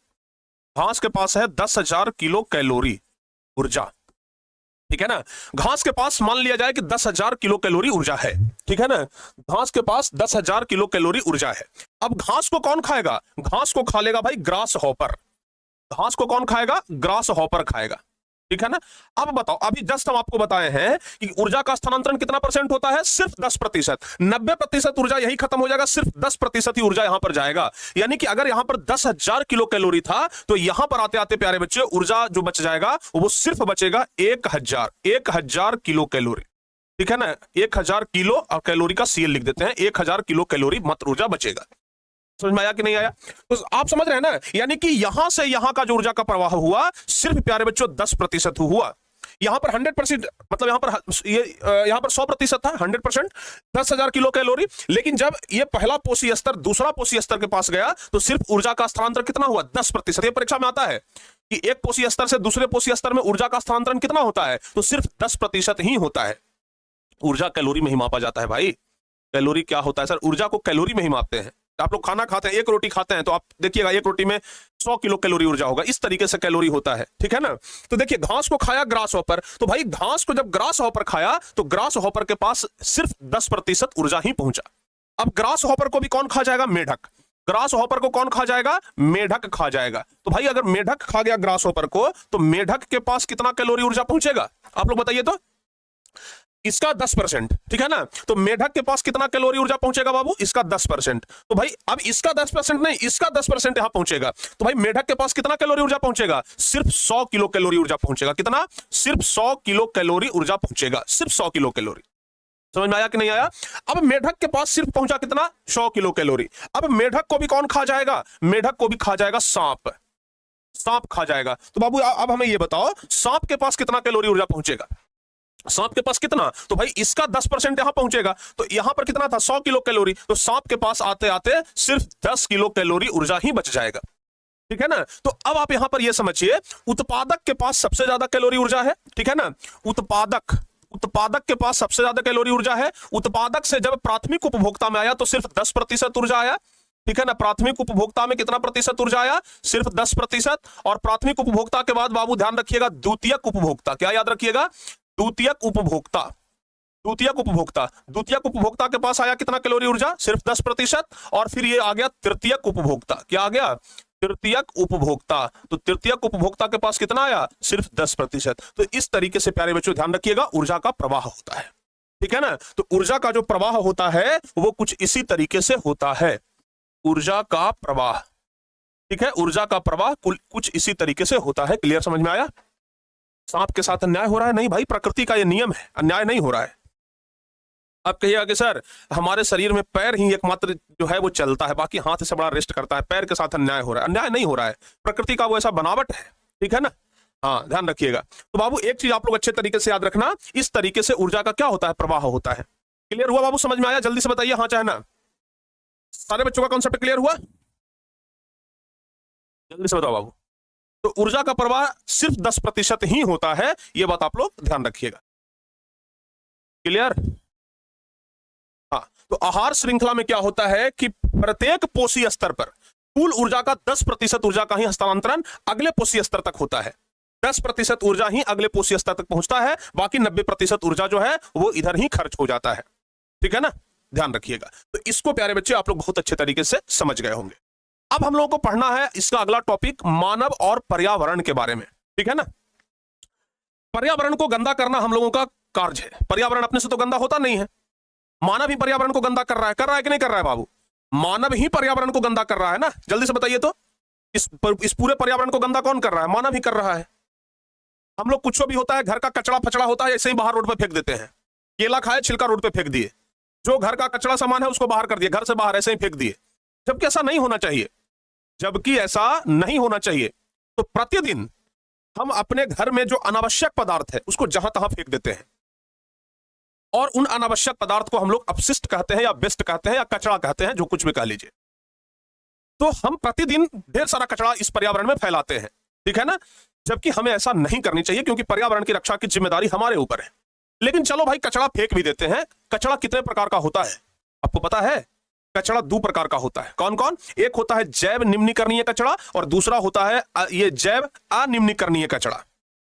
घास के पास है, 10,000 किलो कैलोरी ऊर्जा, ठीक है ना। घास के पास मान लिया जाए कि 10,000 किलो कैलोरी ऊर्जा है, ठीक है ना। घास के पास 10,000 किलो कैलोरी ऊर्जा है। अब घास को कौन खाएगा, घास को खा लेगा भाई ग्रास हॉपर। घास को कौन खाएगा, ग्रास हॉपर खाएगा, ठीक है ना। अब बताओ, अभी जस्ट हम आपको बताए हैं कि ऊर्जा का स्थानांतरण कितना परसेंट होता है, सिर्फ 10%। 90% ऊर्जा यही खत्म हो जाएगा, सिर्फ 10% ही ऊर्जा यहां पर जाएगा। यानी कि अगर यहां पर 10,000 किलो कैलोरी था तो यहां पर आते आते प्यारे बच्चे ऊर्जा जो बच जाएगा वो सिर्फ बचेगा 1,000 किलो कैलोरी, ठीक है ना। 1,000 किलो और कैलोरी का सीएल लिख देते हैं, 1,000 किलो कैलोरी मात्र ऊर्जा बचेगा। समझ में आया कि नहीं आया? तो आप समझ रहे हैं ना, यानी कि यहां से यहां का जो ऊर्जा का प्रवाह हुआ सिर्फ प्यारे बच्चों 10% हुआ। यहां पर 100%, मतलब यहां पर 100% था, 100%, 10,000 किलो कैलोरी। लेकिन जब ये पहला पोषी स्तर दूसरा पोषी स्तर के पास गया तो सिर्फ ऊर्जा का स्थानांतरण कितना हुआ, 10%। ये परीक्षा में आता है कि एक पोषी स्तर से दूसरे पोषी स्तर में ऊर्जा का स्थानांतरण कितना होता है, तो सिर्फ 10% ही होता है। ऊर्जा कैलोरी में ही मापा जाता है भाई। कैलोरी क्या होता है सर? ऊर्जा को कैलोरी में ही मापते हैं। आप लोग खाना खाते हैं, एक रोटी खाते हैं, तो आप देखिएगा एक रोटी में 100 किलो कैलोरी ऊर्जा होगा, इस तरीके से कैलोरी होता है, ठीक है ना। तो देखिए घास को खाया ग्रास हॉपर, तो भाई घास को जब ग्रास हॉपर खाया तो ग्रास हॉपर के पास सिर्फ 10% ऊर्जा ही पहुंचा। अब ग्रास हॉपर को भी कौन खा जाएगा? मेढक। ग्रास हॉपर को कौन खा जाएगा? मेढक खा जाएगा। तो भाई अगर मेढक खा गया ग्रास हॉपर को, तो मेढक के पास कितना कैलोरी ऊर्जा पहुंचेगा? आप लोग बताइए तो। इसका 10%, ठीक है ना। तो मेढक के पास कितना कैलोरी ऊर्जा पहुंचेगा बाबू? इसका 10%। तो भाई अब इसका 10% नहीं, इसका 10% यहां पहुंचेगा, तो भाई मेढक के पास कितना कैलोरी ऊर्जा पहुंचेगा? सिर्फ 100 किलो कैलोरी ऊर्जा पहुंचेगा। कितना? सिर्फ 100 किलो कैलोरी ऊर्जा पहुंचेगा, सिर्फ 100 किलो कैलोरी। समझ में आया कि नहीं आया? अब मेढक के पास सिर्फ पहुंचा कितना? 100 किलो कैलोरी। अब मेढक को भी कौन खा जाएगा? मेढक को भी खा जाएगा सांप। सांप खा जाएगा। तो बाबू अब हमें यह बताओ, सांप के पास कितना कैलोरी ऊर्जा पहुंचेगा? सांप के पास कितना? तो भाई इसका 10% यहां पहुंचेगा, तो यहां पर कितना था? 100 किलो कैलोरी। तो सांप के पास आते आते सिर्फ 10 किलो कैलोरी ऊर्जा ही बच जाएगा, ठीक है ना। तो अब आप यहां पर यह समझिए, उत्पादक के पास सबसे ज्यादा कैलोरी ऊर्जा है, ठीक है ना। उत्पादक के पास सबसे ज्यादा कैलोरी ऊर्जा है। उत्पादक से जब प्राथमिक उपभोक्ता में आया तो सिर्फ 10% ऊर्जा आया, ठीक है ना। प्राथमिक उपभोक्ता में कितना प्रतिशत ऊर्जा आया? सिर्फ 10%। और प्राथमिक उपभोक्ता के बाद बाबू ध्यान रखिएगा, द्वितीयक उपभोक्ता। क्या याद रखिएगा? द्वितीयक उपभोक्ता। द्वितीयक उपभोक्ता के पास आया कितना कैलोरी ऊर्जा? सिर्फ 10%। और फिर ये आ गया तृतीयक उपभोक्ता। क्या आ गया? तृतीयक उपभोक्ता। तो तृतीयक उपभोक्ता के पास कितना आया? सिर्फ 10%। तो इस तरीके से प्यारे बच्चों ध्यान रखिएगा, ऊर्जा का प्रवाह होता है, ठीक है ना। तो ऊर्जा का जो प्रवाह होता है वो कुछ इसी तरीके से होता है। ऊर्जा का प्रवाह, ठीक है, ऊर्जा का प्रवाह कुछ इसी तरीके से होता है। क्लियर? समझ में आया? सांप के साथ अन्याय हो रहा है? नहीं भाई, प्रकृति का ये नियम है, अन्याय नहीं हो रहा है। अब कहिएगा कि सर हमारे शरीर में पैर ही एकमात्र जो है वो चलता है, बाकी हाथ से बड़ा रेस्ट करता है, पैर के साथ अन्याय हो रहा है। अन्याय नहीं हो रहा है, प्रकृति का वो ऐसा बनावट है, ठीक है ना। हाँ, ध्यान रखिएगा। तो बाबू एक चीज आप लोग अच्छे तरीके से याद रखना, इस तरीके से ऊर्जा का क्या होता है? प्रवाह होता है। क्लियर हुआ बाबू? समझ में आया? जल्दी से बताइए हाँ चाहे ना। सारे बच्चों का कॉन्सेप्ट क्लियर हुआ? जल्दी से बताओ बाबू। तो ऊर्जा का प्रवाह सिर्फ 10% ही होता है, यह बात आप लोग ध्यान रखिएगा। क्लियर? हाँ, तो आहार श्रृंखला में क्या होता है कि प्रत्येक पोषी स्तर पर कुल ऊर्जा का 10% ऊर्जा का ही हस्तांतरण अगले पोषी स्तर तक होता है। 10% ऊर्जा ही अगले पोषी स्तर तक पहुंचता है, बाकी 90% ऊर्जा जो है वो इधर ही खर्च हो जाता है, ठीक है ना। ध्यान रखिएगा। तो इसको प्यारे बच्चे आप लोग बहुत अच्छे तरीके से समझ गए होंगे। अब हम लोगों को पढ़ना है इसका अगला टॉपिक, मानव और पर्यावरण के बारे में, ठीक है ना। पर्यावरण को गंदा करना हम लोगों का कार्य है। पर्यावरण अपने से तो गंदा होता नहीं है, मानव ही पर्यावरण को गंदा कर रहा है कि नहीं कर रहा है बाबू? मानव ही पर्यावरण को गंदा कर रहा है ना। जल्दी से बताइए तो, इस पूरे पर्यावरण को गंदा कौन कर रहा है? मानव ही कर रहा है। हम लोग कुछ भी होता है, घर का कचरा फचड़ा होता है, ऐसे ही बाहर रोड पे फेंक देते हैं। केला खाए, छिलका रोड पे फेंक दिए, जो घर का कचरा सामान है उसको बाहर कर दिए, घर से बाहर ऐसे ही फेंक दिए, जबकि ऐसा नहीं होना चाहिए, जबकि ऐसा नहीं होना चाहिए। तो प्रतिदिन हम अपने घर में जो अनावश्यक पदार्थ है उसको जहां तहां फेंक देते हैं, और उन अनावश्यक पदार्थ को हम लोग अपशिष्ट कहते हैं या वेस्ट कहते हैं या कचरा कहते हैं, जो कुछ भी कह लीजिए। तो हम प्रतिदिन ढेर सारा कचरा इस पर्यावरण में फैलाते हैं, ठीक है ना, जबकि हमें ऐसा नहीं करनी चाहिए, क्योंकि पर्यावरण की रक्षा की जिम्मेदारी हमारे ऊपर है। लेकिन चलो भाई कचरा फेंक भी देते हैं। कचरा कितने प्रकार का होता है आपको पता है? कचरा 2 प्रकार का होता है। कौन कौन? एक होता है जैव निम्नीकरणीय कचरा और दूसरा होता है ये जैव अनिम्नीकरणीय कचरा,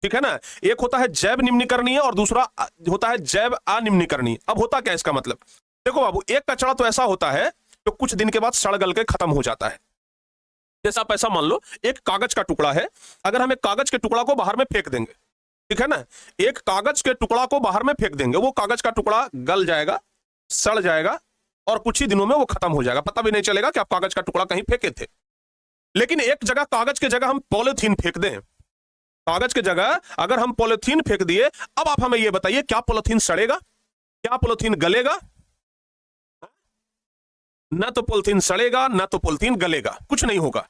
ठीक है ना। एक होता है जैव निम्नीकरणीय और दूसरा होता है जैव अनिम्नीकरणीय। अब होता क्या इसका मतलब? देखो बाबू, एक कचरा तो ऐसा होता है जो कुछ दिन के बाद सड़ गल के खत्म हो जाता है। जैसे आप ऐसा मान लो, एक कागज का टुकड़ा है, अगर हम एक कागज के टुकड़ा को बाहर में फेंक देंगे, ठीक है ना, एक कागज के टुकड़ा को बाहर में फेंक देंगे, वो कागज का टुकड़ा गल जाएगा, सड़ जाएगा और कुछ ही दिनों में वो खत्म हो जाएगा, पता भी नहीं चलेगा कि आप कागज का टुकड़ा कहीं फेंके थे। लेकिन एक जगह कागज की जगह हम पॉलिथीन फेंक दें, कागज की जगह अगर हम पॉलिथीन फेंक दिए, अब आप हमें यह बताइए, क्या पॉलिथीन सड़ेगा? क्या पॉलिथीन गलेगा? ना तो पॉलिथीन सड़ेगा, ना तो पॉलिथीन गलेगा, कुछ नहीं होगा,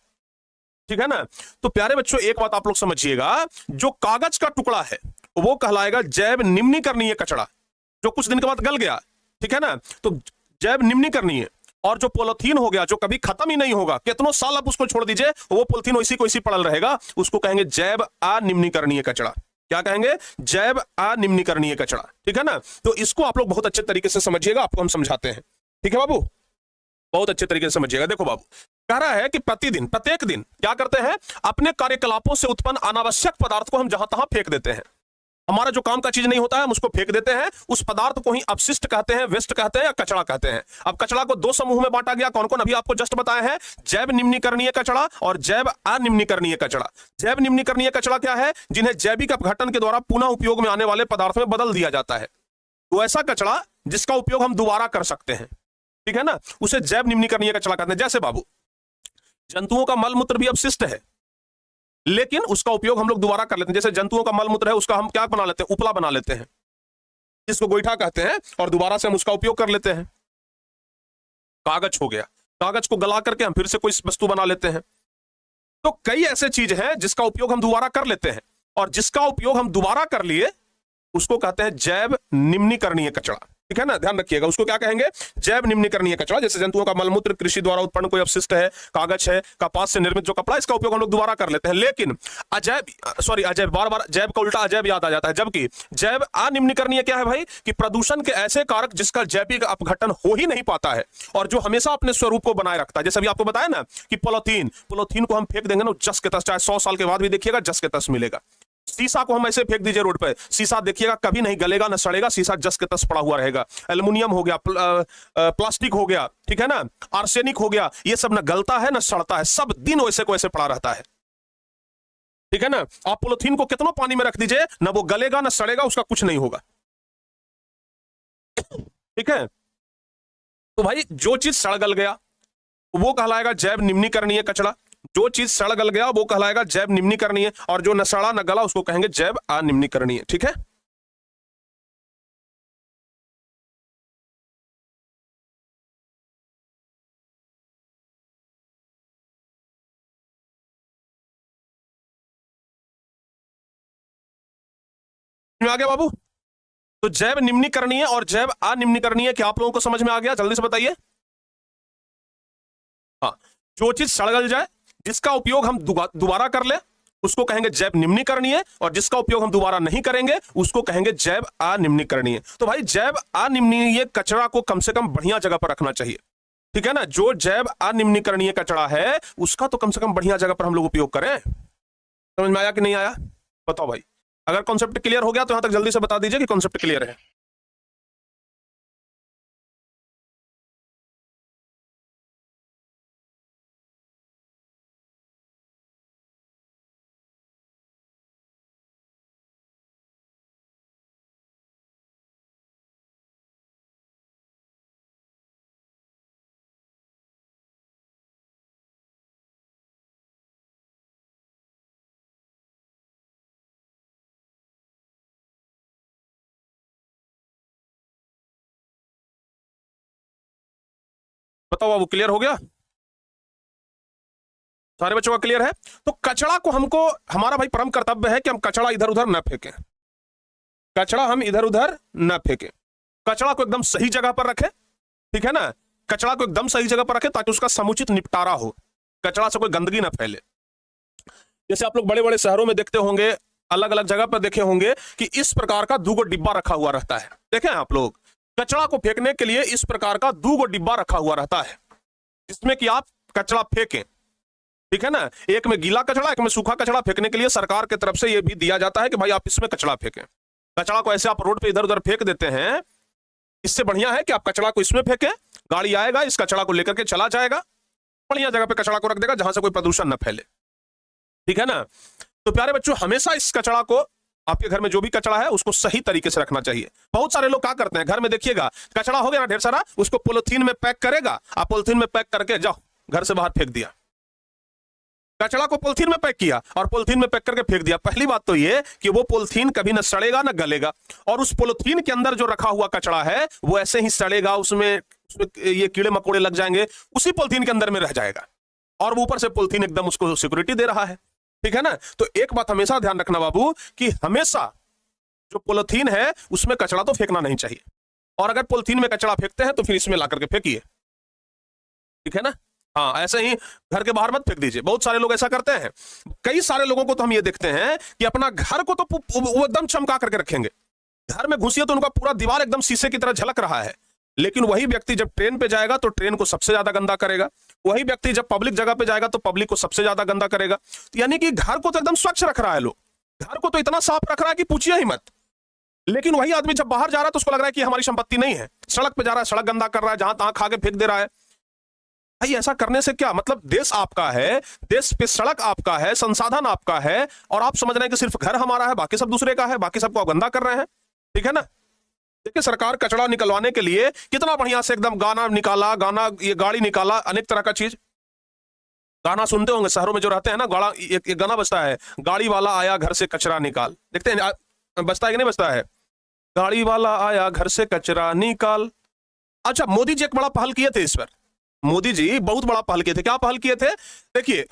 ठीक है ना। तो प्यारे बच्चों एक बात आप लोग समझिएगा, जो कागज का टुकड़ा है वो कहलाएगा जैव निम्नीकरणीय कचरा, जो कुछ दिन के बाद गल गया, ठीक है ना, तो जैव निम्नीकरणीय। और जो पॉलिथीन हो गया, जो कभी खत्म ही नहीं होगा, कितनों साल आप उसको छोड़ दीजिए वो पॉलिथीन वैसी को वैसी पड़ल रहेगा, उसको कहेंगे जैव अनिम्नीकरणीय कचरा। क्या कहेंगे? जैव अनिम्नीकरणीय कचरा, ठीक है ना। तो इसको आप लोग बहुत अच्छे तरीके से समझिएगा, आपको हम समझाते हैं, ठीक है बाबू, बहुत अच्छे तरीके से समझिएगा। देखो बाबू, कह रहा है कि प्रतिदिन, प्रत्येक दिन क्या करते हैं, अपने कार्यकलापों से उत्पन्न अनावश्यक पदार्थ को हम जहां तहां फेंक देते हैं। हमारा जो काम का चीज नहीं होता है हम उसको फेंक देते हैं, उस पदार्थ को ही अपशिष्ट कहते हैं, वेस्ट कहते हैं या कचरा कहते हैं। अब कचरा को दो समूह में बांटा गया, कौन कौन? अभी आपको जस्ट बताए हैं, जैव निम्नीकरणीय कचरा और जैव अनिम्नीकरणीय कचरा। जैव निम्नीकरणीय कचरा क्या है? जिन्हें जैविक अपघटन के द्वारा पुनः उपयोग में आने वाले पदार्थ में बदल दिया जाता है। तो ऐसा कचरा जिसका उपयोग हम दोबारा कर सकते हैं, ठीक है ना, उसे जैव निम्नीकरणीय कचरा कहते हैं। जैसे बाबू, जंतुओं का मल मूत्र भी अपशिष्ट है, लेकिन उसका उपयोग हम लोग दोबारा कर लेते हैं। जैसे जंतुओं का मल मूत्र है, उसका हम क्या बना लेते हैं? उपला बना लेते हैं, इसको गोईठा कहते हैं, और दोबारा से हम उसका उपयोग कर लेते हैं। कागज हो गया, कागज को गला करके हम फिर से कोई वस्तु बना लेते हैं। तो कई ऐसे चीज हैं जिसका उपयोग हम दोबारा कर लेते हैं, और जिसका उपयोग हम दोबारा कर लिए उसको कहते हैं जैव निम्नीकरणीय कचरा, ठीक है ना, ध्यान रखिएगा। उसको क्या कहेंगे? जैव निम्नीकरणीय कचरा। जैसे जंतुओं का मलमूत्र, कृषि द्वारा उत्पन्न कोई अपशिष्ट है, कागज है, कपास से निर्मित जो कपड़ा, इसका उपयोग हम लोग दोबारा कर लेते हैं। लेकिन अजैव, बार बार जैव का उल्टा अजैव याद आ जाता है। जबकि जैव अनिम्नीकरणीय क्या है भाई? कि प्रदूषण के ऐसे कारक जिसका जैविक अपघटन हो ही नहीं पाता है और जो हमेशा अपने स्वरूप को बनाए रखता है। जैसे अभी आपको बताया ना कि पॉलीथीन को हम फेंक देंगे ना, जस के तस, चाहे 100 साल के बाद भी देखिएगा जस के तस मिलेगा। शीशा को हम ऐसे फेंक दीजिए रोड पे, शीशा देखिएगा कभी नहीं गलेगा ना सड़ेगा, शीशा जस के तस पड़ा हुआ रहेगा। एल्युमिनियम हो गया, प्लास्टिक हो गया, ठीक है ना, आर्सेनिक हो गया, ये सब ना गलता है ना सड़ता है, सब दिन वैसे को वैसे पड़ा रहता है, ठीक है ना। आप पॉलीथीन को कितना पानी में रख दीजिए, ना वो गलेगा ना सड़ेगा, उसका कुछ नहीं होगा, ठीक है। तो भाई जो चीज सड़ गल गया वो कहलाएगा जैव निम्नीकरणीय कचरा, जो चीज सड़ गल गया वो कहलाएगा जैव निम्नीकरणीय, और जो न सड़ा न गला उसको कहेंगे जैव अनिम्नीकरणीय, ठीक है। आ गया बाबू? तो जैव निम्नीकरणीय और जैव अनिम्नीकरणीय क्या आप लोगों को समझ में आ गया? जल्दी से बताइए। हाँ, जो चीज सड़ गल जाए, जिसका उपयोग हम दोबारा कर ले, उसको कहेंगे जैव निम्नीकरणीय, और जिसका उपयोग हम दोबारा नहीं करेंगे उसको कहेंगे जैव अनिम्नीकरणीय। तो भाई जैव अनिम्नीय कचरा को कम से कम बढ़िया जगह पर रखना चाहिए, ठीक है ना। जो जैव अनिम्नीकरणीय कचरा है उसका तो कम से कम बढ़िया जगह पर हम लोग उपयोग करें। समझ में आया कि नहीं आया? बताओ भाई, अगर कॉन्सेप्ट क्लियर हो गया तो यहां तक जल्दी से बता दीजिए कि कॉन्सेप्ट क्लियर है। बताओ बाबू, क्लियर हो गया? सारे बच्चों का क्लियर है? तो कचरा को हमको, हमारा भाई परम कर्तव्य है कि हम कचरा इधर उधर न फेंकें, कचरा हम इधर उधर न फेंकें, कचरा को एकदम सही जगह पर रखें, ठीक है ना। कचरा को एकदम सही जगह पर रखें ताकि उसका समुचित निपटारा हो, कचरा से कोई गंदगी ना फैले। जैसे आप लोग बड़े बड़े शहरों में देखते होंगे, अलग अलग जगह पर देखे होंगे कि इस प्रकार का 2 डिब्बा रखा हुआ रहता है। देखें आप लोग, कचरा को फेंकने के लिए इस प्रकार का 2 डिब्बा रखा हुआ रहता है, जिसमें कि आप कचरा फेंकें, ठीक है ना। एक में गीला कचरा, एक में सूखा कचरा। फेंकने के लिए सरकार की तरफ से यह भी दिया जाता है कि भाई आप इसमें कचरा फेंकें। कचरा को ऐसे आप रोड पे इधर उधर फेंक देते हैं, इससे बढ़िया है कि आप कचरा को इसमें फेंकें, गाड़ी आएगा इस कचरा को लेकर के चला जाएगा, बढ़िया जगह पे कचरा को रख देगा जहां से कोई प्रदूषण न फैले, ठीक है ना। तो प्यारे बच्चों, हमेशा इस कचरा को, आपके घर में जो भी कचरा है उसको सही तरीके से रखना चाहिए। बहुत सारे लोग क्या करते हैं, घर में देखिएगा कचरा हो गया ना ढेर सारा, उसको पॉलीथीन में पैक करेगा, आप पॉलीथीन में पैक करके जाओ घर से बाहर फेंक दिया, कचरा को पॉलीथीन में पैक किया और पॉलीथीन में पैक करके फेंक दिया। पहली बात तो ये कि वो पॉलीथीन कभी ना सड़ेगा ना गलेगा, और उस पॉलीथीन के अंदर जो रखा हुआ कचरा है वो ऐसे ही सड़ेगा, उसमें ये कीड़े मकोड़े लग जाएंगे, उसी पॉलीथीन के अंदर में रह जाएगा, और वो ऊपर से पॉलीथीन एकदम उसको सिक्योरिटी दे रहा है, ठीक है ना। तो एक बात हमेशा ध्यान रखना बाबू कि हमेशा जो पॉलीथीन है उसमें कचरा तो फेंकना नहीं चाहिए, और अगर पॉलीथीन में कचरा फेंकते हैं तो फिर इसमें ला करके फेंकिए, ठीक है ना। हाँ, ऐसे ही घर के बाहर मत फेंक दीजिए, बहुत सारे लोग ऐसा करते हैं। कई सारे लोगों को तो हम ये देखते हैं कि अपना घर को तो वो एकदम चमका करके रखेंगे, घर में घुसिए तो उनका पूरा दीवार एकदम शीशे की तरह झलक रहा है, लेकिन वही व्यक्ति जब ट्रेन पे जाएगा तो ट्रेन को सबसे ज्यादा गंदा करेगा, वही व्यक्ति जब पब्लिक जगह पे जाएगा तो पब्लिक को सबसे ज्यादा गंदा करेगा। तो यानी कि घर को तो एकदम स्वच्छ रख रहा है लोग, घर को तो इतना साफ रख रहा है कि पूछिए ही मत, लेकिन वही आदमी जब बाहर जा रहा है तो उसको लग रहा है कि हमारी संपत्ति नहीं है, सड़क पे जा रहा है, सड़क गंदा कर रहा है, जहां तहां खा के फेंक दे रहा है। भाई ऐसा करने से क्या मतलब, देश आपका है, देश पे सड़क आपका है, संसाधन आपका है, और आप समझ रहे हैं कि सिर्फ घर हमारा है, बाकी सब दूसरे का है, बाकी सबको आप गंदा कर रहे हैं। ठीक है ना। देखिए सरकार कचरा निकलवाने के लिए कितना बढ़िया से एकदम गाना निकाला, गाना ये गाड़ी निकाला, अनेक तरह का चीज। गाना सुनते होंगे शहरों में जो रहते हैं ना, गाना एक गाना बजता है, गाड़ी वाला आया घर से कचरा निकाल, देखते हैं बजता है कि नहीं बजता है, गाड़ी वाला आया घर से कचरा निकाल। अच्छा, मोदी जी एक बड़ा पहल किए थे इस पर, मोदी जी बहुत बड़ा पहल किए थे। क्या पहल किए थे? देखिए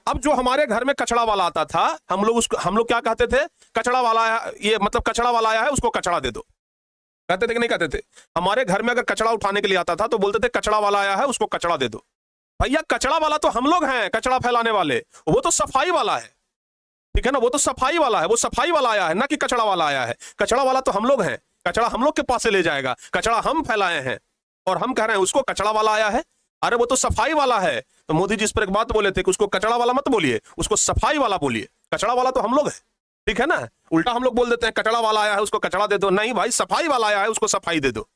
अब जो हमारे घर में कचरा वाला आता था, हम लोग क्या कहते थे, कचरा वाला आया, ये मतलब कचरा वाला आया है उसको कचरा दे दो, कहते थे कि नहीं कहते थे? हमारे घर में अगर कचरा उठाने के लिए आता था तो बोलते थे कचरा वाला आया है उसको कचरा दे दो। भैया कचरा वाला तो हम लोग हैं, कचरा फैलाने वाले, वो तो सफाई वाला है। ठीक है ना, वो तो सफाई वाला है, वो सफाई वाला आया है ना कि कचरा वाला आया है। कचरा वाला तो हम लोग हैं, कचरा हम लोग के पास से ले जाएगा, कचरा हम फैलाए हैं और हम कह रहे हैं उसको कचरा वाला आया है। अरे वो तो सफाई वाला है। तो मोदी जी इस पर एक बात बोले थे कि उसको कचरा वाला मत बोलिए, उसको सफाई वाला बोलिए, कचरा वाला तो हम लोग हैं। ठीक है ना, उल्टा हम लोग बोल देते हैं कचरा वाला आया है उसको कचरा दे दो। नहीं भाई, सफाई वाला आया है उसको सफाई दे दो,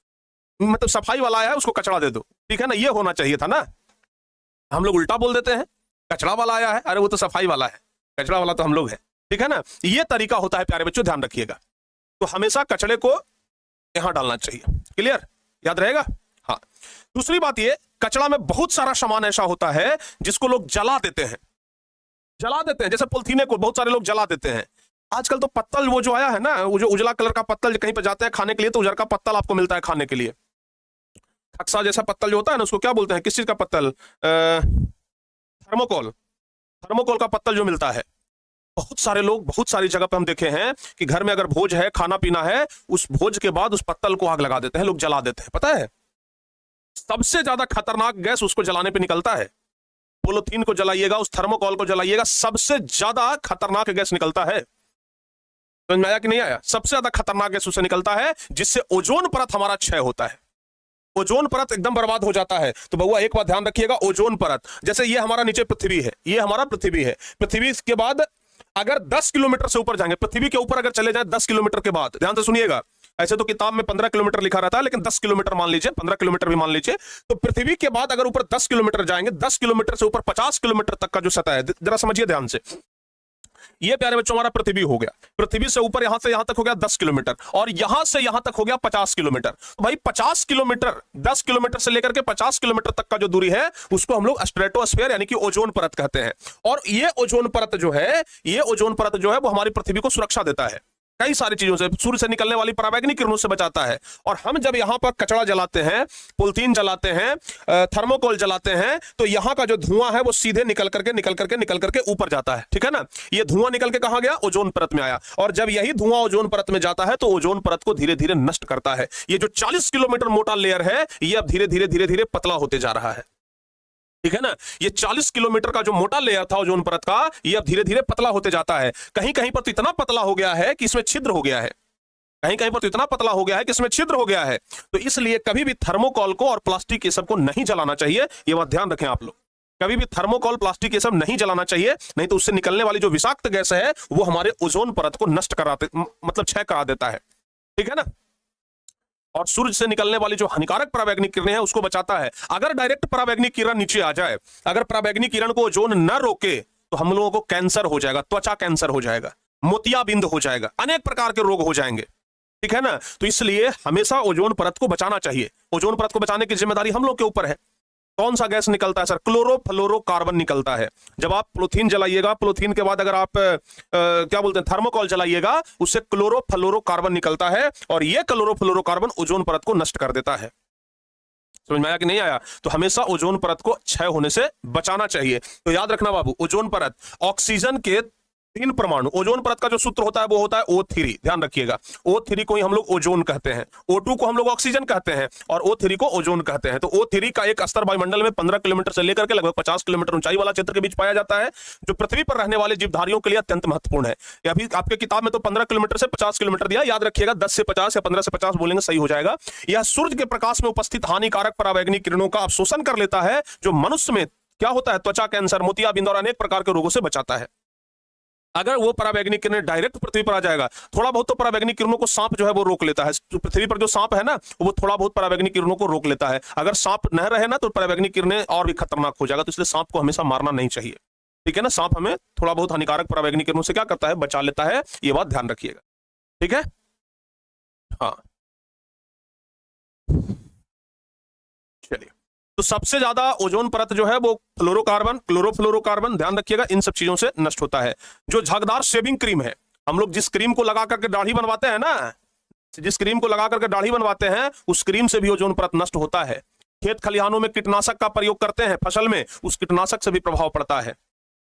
मतलब सफाई वाला आया है उसको कचरा दे दो। ठीक है ना, ये होना चाहिए था ना। हम लोग उल्टा बोल देते हैं, कचरा वाला आया है, अरे वो तो सफाई वाला है, कचरा वाला तो हम लोग हैं। ठीक है ना, ये तरीका होता है प्यारे बच्चों, ध्यान रखिएगा। तो हमेशा कचरे को यहां डालना चाहिए, क्लियर, याद रहेगा। हाँ, दूसरी बात ये, कचरा में बहुत सारा सामान ऐसा होता है जिसको लोग जला देते हैं, जैसे पॉलिथीन को बहुत सारे लोग जला देते हैं। आजकल तो पत्तल वो जो आया है ना, वो जो उजला कलर का पत्तल, कहीं पे जाते हैं खाने के लिए तो उजला का पत्तल आपको मिलता है खाने के लिए, खक्सा जैसा पत्तल जो होता है ना, उसको क्या बोलते हैं, किस चीज का पत्तल, थर्मोकोल का पत्तल जो मिलता है। बहुत सारे लोग बहुत सारी जगह पे हम देखे हैं कि घर में अगर भोज है, खाना पीना है, उस भोज के बाद उस पत्तल को आग लगा देते हैं, लोग जला देते हैं। पता है सबसे ज्यादा खतरनाक गैस उसको जलाने पे निकलता है, पॉलीथीन को जलाइएगा, उस थर्मोकोल को जलाइएगा, सबसे ज्यादा खतरनाक गैस निकलता है। समझ में आया कि नहीं आया? सबसे ज्यादा खतरनाक गैस उससे निकलता है जिससे ओजोन परत हमारा क्षय होता है, ओजोन परत एकदम बर्बाद हो जाता है। तो बउआ एक बात ध्यान रखिएगा, ओजोन परत, जैसे ये हमारा नीचे पृथ्वी है, ये हमारा पृथ्वी है, पृथ्वी के बाद अगर 10 किलोमीटर से ऊपर जाएंगे, पृथ्वी के ऊपर अगर चले जाए 10 किलोमीटर के बाद, ध्यान से सुनिएगा, ऐसे तो किताब में 15 किलोमीटर लिखा रहता है, लेकिन 10 किलोमीटर मान लीजिए, 15 किलोमीटर भी मान लीजिए, तो पृथ्वी के बाद अगर ऊपर 10 किलोमीटर जाएंगे, 10 किलोमीटर से ऊपर 50 किलोमीटर तक का जो सतह है, जरा समझिए ध्यान से, ये प्यारे बच्चों हमारा पृथ्वी हो गया, पृथ्वी से ऊपर यहां से यहां तक हो गया 10 किलोमीटर, और यहां से यहां तक हो गया 50 किलोमीटर। तो भाई 50 किलोमीटर, 10 किलोमीटर से लेकर के 50 किलोमीटर तक का जो दूरी है उसको हम लोग स्ट्रेटोस्फीयर यानी कि ओजोन परत कहते हैं। और ये ओजोन परत जो है, ये ओजोन परत जो है वो हमारी पृथ्वी को सुरक्षा देता है कई सारी चीजों से, सूर्य से निकलने वाली पराबैंगनी किरणों से बचाता है। और हम जब यहां पर कचरा जलाते हैं, पॉलीथीन जलाते हैं, थर्मोकोल जलाते हैं, तो यहां का जो धुआं है वो सीधे निकल करके ऊपर जाता है। ठीक है ना, ये धुआं निकल के कहां गया? ओजोन परत में आया। और जब यही धुआं ओजोन परत में जाता है तो ओजोन परत को धीरे धीरे नष्ट करता है। ये जो 40 किलोमीटर मोटा लेयर है, ये अब धीरे धीरे पतला होते जा रहा है। ठीक है ना, ये 40 किलोमीटर का जो मोटा लेयर था ओजोन परत का, ये अब धीरे धीरे पतला होते जाता है। कहीं कहीं पर तो इतना पतला हो गया है कि इसमें छिद्र हो गया है, कहीं कहीं पर तो इतना पतला हो गया है कि इसमें छिद्र हो गया है। तो इसलिए कभी भी थर्मोकोल को और प्लास्टिक ये सब को नहीं जलाना चाहिए, ये बात ध्यान रखें आप लोग। कभी भी थर्मोकोल, प्लास्टिक ये सब नहीं जलाना चाहिए, नहीं तो उससे निकलने वाली जो विषाक्त गैस है वो हमारे ओजोन परत को नष्ट कराते, मतलब क्षय करा देता है। ठीक है ना, और सूर्य से निकलने वाली जो हानिकारक पराबैंगनी किरणें हैं उसको बचाता है। अगर डायरेक्ट पराबैंगनी किरण नीचे आ जाए, अगर पराबैंगनी किरण को ओजोन न रोके तो हम लोगों को कैंसर हो जाएगा, त्वचा कैंसर हो जाएगा, मोतियाबिंद हो जाएगा, अनेक प्रकार के रोग हो जाएंगे। ठीक है ना, तो इसलिए हमेशा ओजोन परत को बचाना चाहिए। ओजोन परत को बचाने की जिम्मेदारी हम लोग के ऊपर है। कौन सा गैस निकलता है सर? क्लोरोफ्लोरोकार्बन निकलता है। जब आप पॉलीथीन जलाइएगा, पॉलीथीन के बाद अगर आप क्या बोलते हैं, थर्मोकोल जलाइएगा, उससे क्लोरोफ्लोरोकार्बन निकलता है, और यह क्लोरोफ्लोरोकार्बन ओजोन परत को नष्ट कर देता है। समझ में आया कि नहीं आया? तो हमेशा ओजोन परत को क्षय होने से बचाना चाहिए। तो याद रखना बाबू, ओजोन परत ऑक्सीजन के 3 परमाणु। ओजोन परत का जो सूत्र होता है वो होता है O3, ध्यान रखिएगा। O3 को ही हम लोग ओजोन कहते हैं, O2 को हम लोग ऑक्सीजन कहते हैं और O3 को ओजोन कहते हैं। तो O3 का एक स्तर वायुमंडल में 15 किलोमीटर से लेकर के लगभग 50 किलोमीटर ऊंचाई वाला क्षेत्र के बीच पाया जाता है, जो पृथ्वी पर रहने वाले जीवधारियों के लिए अत्यंत महत्वपूर्ण है। ये अभी आपके किताब में तो 15 किलोमीटर से 50 किलोमीटर दिया, याद रखिएगा 10 से 50 या 15 से 50 बोलेंगे सही हो जाएगा। यह सूर्य के प्रकाश में उपस्थित हानिकारक परावैंगनी किरणों का अवशोषण कर लेता है, जो मनुष्य में क्या होता है, त्वचा कैंसर, मोतियाबिंद और अनेक प्रकार के रोगों से बचाता है। अगर वो परावैंगनी किरणें डायरेक्ट पृथ्वी पर आ जाएगा, थोड़ा बहुत तो परावैंगनी किरणों को सांप जो है वो रोक लेता है। पृथ्वी पर जो सांप है ना, वो थोड़ा बहुत परावैंगनी किरणों को रोक लेता है। अगर सांप न रहे ना तो परावैंगनी किरणें और भी खतरनाक हो जाएगा। तो इसलिए सांप को हमेशा मारना नहीं चाहिए, ठीक है ना। सांप हमें थोड़ा बहुत हानिकारक परावैंगनी किरणों से क्या करता है, बचा लेता है। ये बात ध्यान रखिएगा, ठीक है। हाँ चलिए, तो सबसे ज्यादा ओजोन परत जो है वो फ्लोरोकार्बन, क्लोरोफ्लोरोकार्बन, ध्यान रखिएगा, इन सब चीजों से नष्ट होता है। जो झागदार शेविंग क्रीम है, हम लोग जिस क्रीम को लगा करके दाढ़ी बनवाते हैं ना, जिस क्रीम को लगा करके दाढ़ी बनवाते हैं, उस क्रीम से भी ओजोन परत नष्ट होता है। खेत खलिहानों में कीटनाशक का प्रयोग करते हैं फसल में, उस कीटनाशक से भी प्रभाव पड़ता है।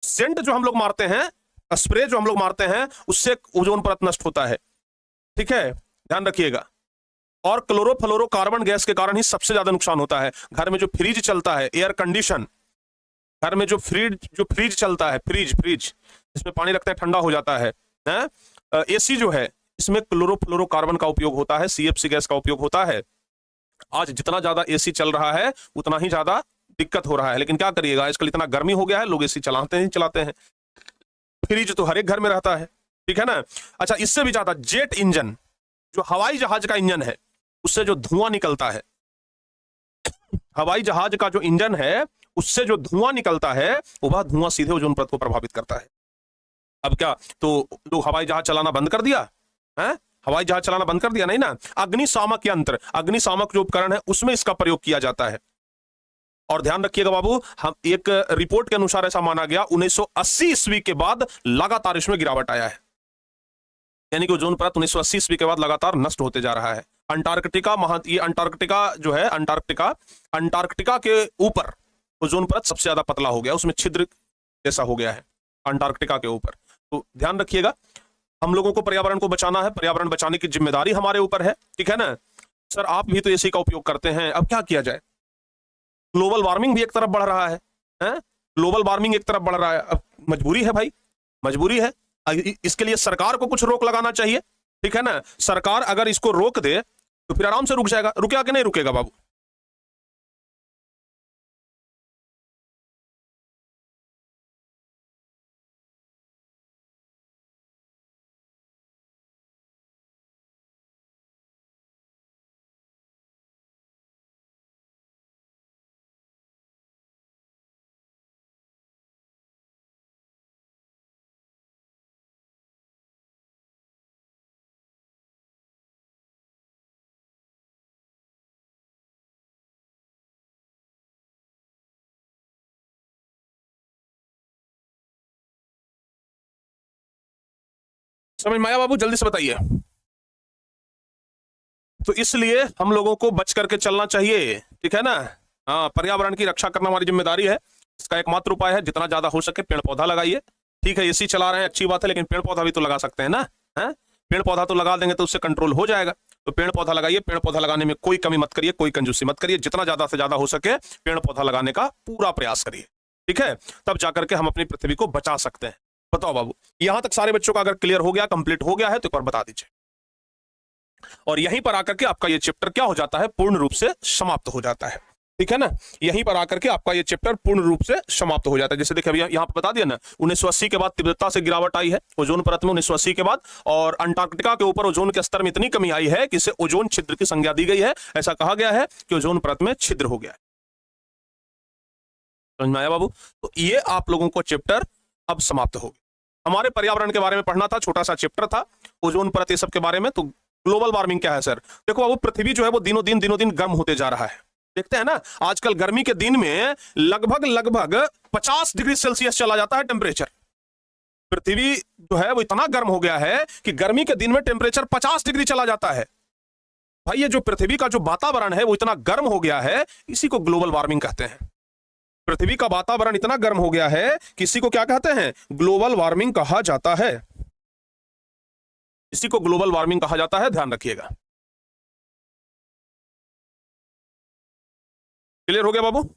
सेंट जो हम लोग मारते हैं, स्प्रे जो हम लोग मारते हैं, उससे ओजोन परत नष्ट होता है, ठीक है, ध्यान रखिएगा। और क्लोरोफ्लोरोकार्बन गैस के कारण ही सबसे ज्यादा नुकसान होता है। घर में जो फ्रिज चलता है, एयर कंडीशन, घर में जो फ्रिज चलता है, फ्रिज इसमें पानी रखते हैं, ठंडा हो जाता है। एसी जो है, इसमें क्लोरोफ्लोरोकार्बन का उपयोग होता है, CFC गैस का उपयोग होता है। आज जितना ज्यादा एसी चल रहा है उतना ही ज्यादा दिक्कत हो रहा है, लेकिन क्या करिएगा, आजकल इतना गर्मी हो गया है, लोग एसी चलाते हैं। फ्रिज तो हर एक घर में रहता है, ठीक है ना। अच्छा, इससे भी ज्यादा जेट इंजन, जो हवाई जहाज का इंजन है, उससे जो धुआं निकलता है, हवाई जहाज का जो इंजन है उससे जो धुआं निकलता है, वह धुआं सीधे ओजोन परत को प्रभावित करता है। अब क्या, तो लोग हवाई जहाज चलाना बंद कर दिया है? हवाई जहाज चलाना बंद कर दिया? नहीं ना। अग्निशामक यंत्र, अग्निशामक जो उपकरण है, उसमें इसका प्रयोग किया जाता है। और ध्यान रखिएगा बाबू, हम एक रिपोर्ट के अनुसार ऐसा माना गया 1980 ईस्वी के बाद लगातार इसमें गिरावट आया है, यानी कि ओजोन परत 1980 ईस्वी के बाद लगातार नष्ट होते जा रहा है। ये अंटार्कटिका जो है, अंटार्कटिका के ऊपर ओजोन परत सबसे ज्यादा पतला हो गया, उसमें छिद्र जैसा हो गया है अंटार्कटिका के ऊपर। तो ध्यान रखिएगा, हम लोगों को पर्यावरण को बचाना है, पर्यावरण बचाने की जिम्मेदारी हमारे ऊपर है, ठीक है ना। सर आप भी तो एसी का उपयोग करते हैं, अब क्या किया जाए? ग्लोबल वार्मिंग भी एक तरफ बढ़ रहा है, ग्लोबल वार्मिंग एक तरफ बढ़ रहा है। अब मजबूरी है भाई, मजबूरी है। इसके लिए सरकार को कुछ रोक लगाना चाहिए, ठीक है ना। सरकार अगर इसको रोक दे तो फिर आराम से रुक जाएगा। रुकेगा कि नहीं रुकेगा बाबू? समझ में आया बाबू? जल्दी से बताइए। तो इसलिए हम लोगों को बच करके चलना चाहिए, ठीक है ना। हाँ, पर्यावरण की रक्षा करना हमारी जिम्मेदारी है। इसका एकमात्र उपाय है जितना ज्यादा हो सके पेड़ पौधा लगाइए। ठीक है, एसी चला रहे हैं अच्छी बात है, लेकिन पेड़ पौधा भी तो लगा सकते हैं ना, है? पेड़ पौधा तो लगा देंगे तो उससे कंट्रोल हो जाएगा। तो पेड़ पौधा लगाइए, पेड़ पौधा लगाने में कोई कमी मत करिए, कोई कंजूसी मत करिए। जितना ज्यादा से ज्यादा हो सके पेड़ पौधा लगाने का पूरा प्रयास करिए, ठीक है। तब जाकर के हम अपनी पृथ्वी को बचा सकते हैं। बताओ बाबू, यहां तक सारे बच्चों का अगर क्लियर हो गया, कंप्लीट हो गया है तो एक बार बता दीजिए। और यहीं पर आकर के आपका ये चैप्टर क्या हो जाता है, पूर्ण रूप से समाप्त हो जाता है, ठीक है ना। यहीं पर आकर के आपका ये चैप्टर पूर्ण रूप से समाप्त हो जाता है। जैसे देखिए अभी यहाँ पर बता दिया ना, 1980 के बाद तीव्रता से गिरावट आई है ओजोन परत में 1980 के बाद, और अंटार्कटिका के ऊपर ओजोन के स्तर में इतनी कमी आई है कि इसे ओजोन छिद्र की संज्ञा दी गई है। ऐसा कहा गया है कि ओजोन परत में छिद्र हो गया है। समझ में आया बाबू? तो ये आप लोगों को चैप्टर अब समाप्त हो गया। हमारे पर्यावरण के बारे में पढ़ना था, छोटा सा चैप्टर था, ओजोन परत ये सब के बारे में। तो ग्लोबल वार्मिंग क्या है सर? देखो बाबू, पृथ्वी जो है वो दिनों दिन गर्म होते जा रहा है। देखते हैं ना, आजकल गर्मी के दिन में लगभग 50 डिग्री सेल्सियस चला जाता है टेम्परेचर। पृथ्वी जो है वो इतना गर्म हो गया है कि गर्मी के दिन में टेम्परेचर 50 डिग्री चला जाता है। भाई ये जो पृथ्वी का जो वातावरण है वो इतना गर्म हो गया है, इसी को ग्लोबल वार्मिंग कहते हैं। पृथ्वी का वातावरण इतना गर्म हो गया है, किसी को क्या कहते हैं, ग्लोबल वार्मिंग कहा जाता है। इसी को ग्लोबल वार्मिंग कहा जाता है, ध्यान रखिएगा। क्लियर हो गया बाबू?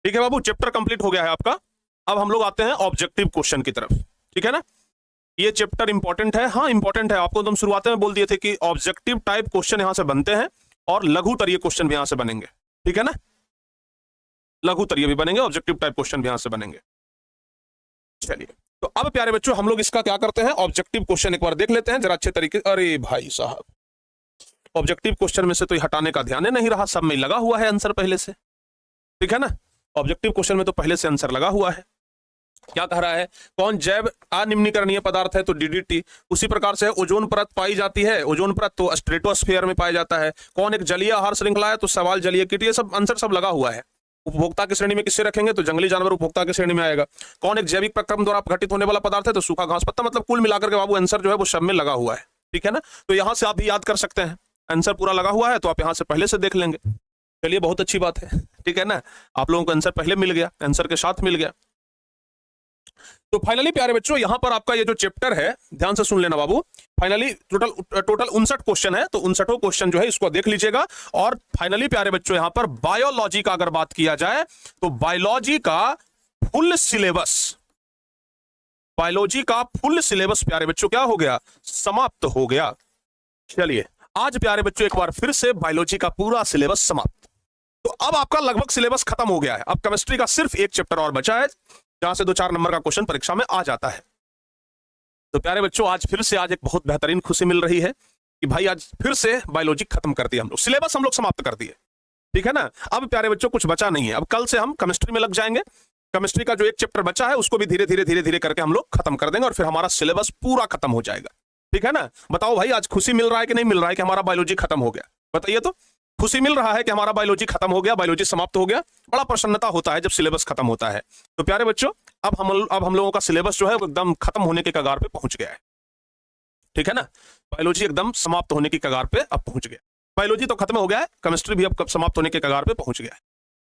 ठीक है बाबू, चैप्टर कंप्लीट हो गया है आपका। अब हम लोग आते हैं ऑब्जेक्टिव क्वेश्चन की तरफ। ठीक है ना, ये चैप्टर इंपॉर्टेंट है। हाँ इंपॉर्टेंट है, आपको तुम शुरुआत में बोल दिए थे कि ऑब्जेक्टिव टाइप क्वेश्चन यहां से बनते हैं और लघु तरीय क्वेश्चन भी यहां से बनेंगे। ठीक है ना, लघु तरीय भी बनेंगे, ऑब्जेक्टिव टाइप क्वेश्चन भी यहां से बनेंगे। चलिए, तो अब प्यारे बच्चों हम लोग इसका क्या करते हैं, ऑब्जेक्टिव क्वेश्चन एक बार देख लेते हैं जरा अच्छे तरीके। अरे भाई साहब, ऑब्जेक्टिव क्वेश्चन में से तो हटाने का ध्यान नहीं रहा, सब में लगा हुआ है आंसर पहले से। ठीक है ना, ऑब्जेक्टिव क्वेश्चन में तो पहले से आंसर लगा हुआ है। क्या कह रहा है, कौन जैव अनिम्नीकरणीय पदार्थ है, तो डीडीटी। उसी प्रकार से ओजोन परत पाई जाती है, ओजोन परत तो स्ट्रेटोस्फीयर में पाया जाता है। कौन एक जलीय आहार श्रृंखला है, तो सवाल जलीय कीट। ये सब आंसर सब लगा हुआ है। उपभोक्ता की श्रेणी में किससे रखेंगे, तो जंगली जानवर उपभोक्ता की श्रेणी में आएगा। कौन एक जैविक प्रक्रम द्वारा घटित होने वाला पदार्थ है, तो सूखा घास पत्ता। मतलब कुल मिलाकर के बाबू आंसर जो है वो सब में लगा हुआ है। ठीक है ना, तो यहां से आप भी याद कर सकते हैं, आंसर पूरा लगा हुआ है तो आप यहां से पहले से देख लेंगे। चलिए, बहुत अच्छी बात है। ठीक है ना, आप लोगों को आंसर पहले मिल गया, आंसर के साथ मिल गया। तो फाइनली प्यारे बच्चों, यहां पर आपका ये जो चैप्टर है, ध्यान से सुन लेना बाबू। फाइनली टोटल 59 क्वेश्चन है, तो 59 क्वेश्चन जो है इसको देख लीजिएगा। और फाइनली प्यारे बच्चों, यहां पर बायोलॉजी का अगर बात किया जाए तो बायोलॉजी का फुल सिलेबस, बायोलॉजी का फुल सिलेबस प्यारे बच्चों क्या हो गया, समाप्त हो गया। चलिए, आज प्यारे बच्चों एक बार फिर से बायोलॉजी का पूरा सिलेबस समाप्त। तो अब आपका लगभग सिलेबस खत्म हो गया है। अब केमिस्ट्री का सिर्फ एक चैप्टर और बचा है, जहां से 2-4 नंबर का क्वेश्चन परीक्षा में आ जाता है। तो प्यारे बच्चों, आज फिर से आज एक बहुत बेहतरीन खुशी मिल रही है कि भाई आज फिर से बायोलॉजी खत्म कर दिया हम लोग, सिलेबस हम लोग समाप्त कर दिए। ठीक है ना, अब प्यारे बच्चों कुछ बचा नहीं है। अब कल से हम केमिस्ट्री में लग जाएंगे। केमिस्ट्री का जो एक चैप्टर बचा है उसको भी धीरे धीरे करके हम लोग खत्म कर देंगे और फिर हमारा सिलेबस पूरा खत्म हो जाएगा। ठीक है ना, बताओ भाई, आज खुशी मिल रहा है कि नहीं मिल रहा है कि हमारा बायोलॉजी खत्म हो गया? बताइए तो। खुशी मिल रहा है कि हमारा बायोलॉजी खत्म हो गया, बायोलॉजी समाप्त हो गया। बड़ा प्रसन्नता होता है जब सिलेबस खत्म होता है। तो प्यारे बच्चों, अब हम लोगों का सिलेबस जो है वो एकदम खत्म होने के कगार पे पहुंच गया है। ठीक है ना, बायोलॉजी एकदम समाप्त होने की कगार पे अब पहुंच गया। बायोलॉजी तो खत्म हो गया है, केमिस्ट्री भी अब समाप्त होने के कगार पे पहुंच गया है।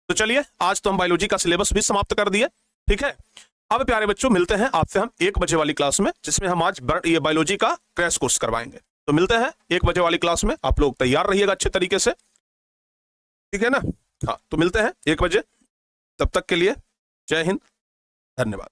तो चलिए, आज तो हम बायोलॉजी का सिलेबस भी समाप्त कर दिए। ठीक है, अब प्यारे बच्चों मिलते हैं आपसे हम 1 बजे वाली क्लास में, जिसमें हम आज ये बायोलॉजी का क्रैश कोर्स करवाएंगे। तो मिलते हैं 1 बजे वाली क्लास में। आप लोग तैयार रहिएगा अच्छे तरीके से। ठीक है ना, हाँ, तो मिलते हैं 1 बजे। तब तक के लिए जय हिंद, धन्यवाद।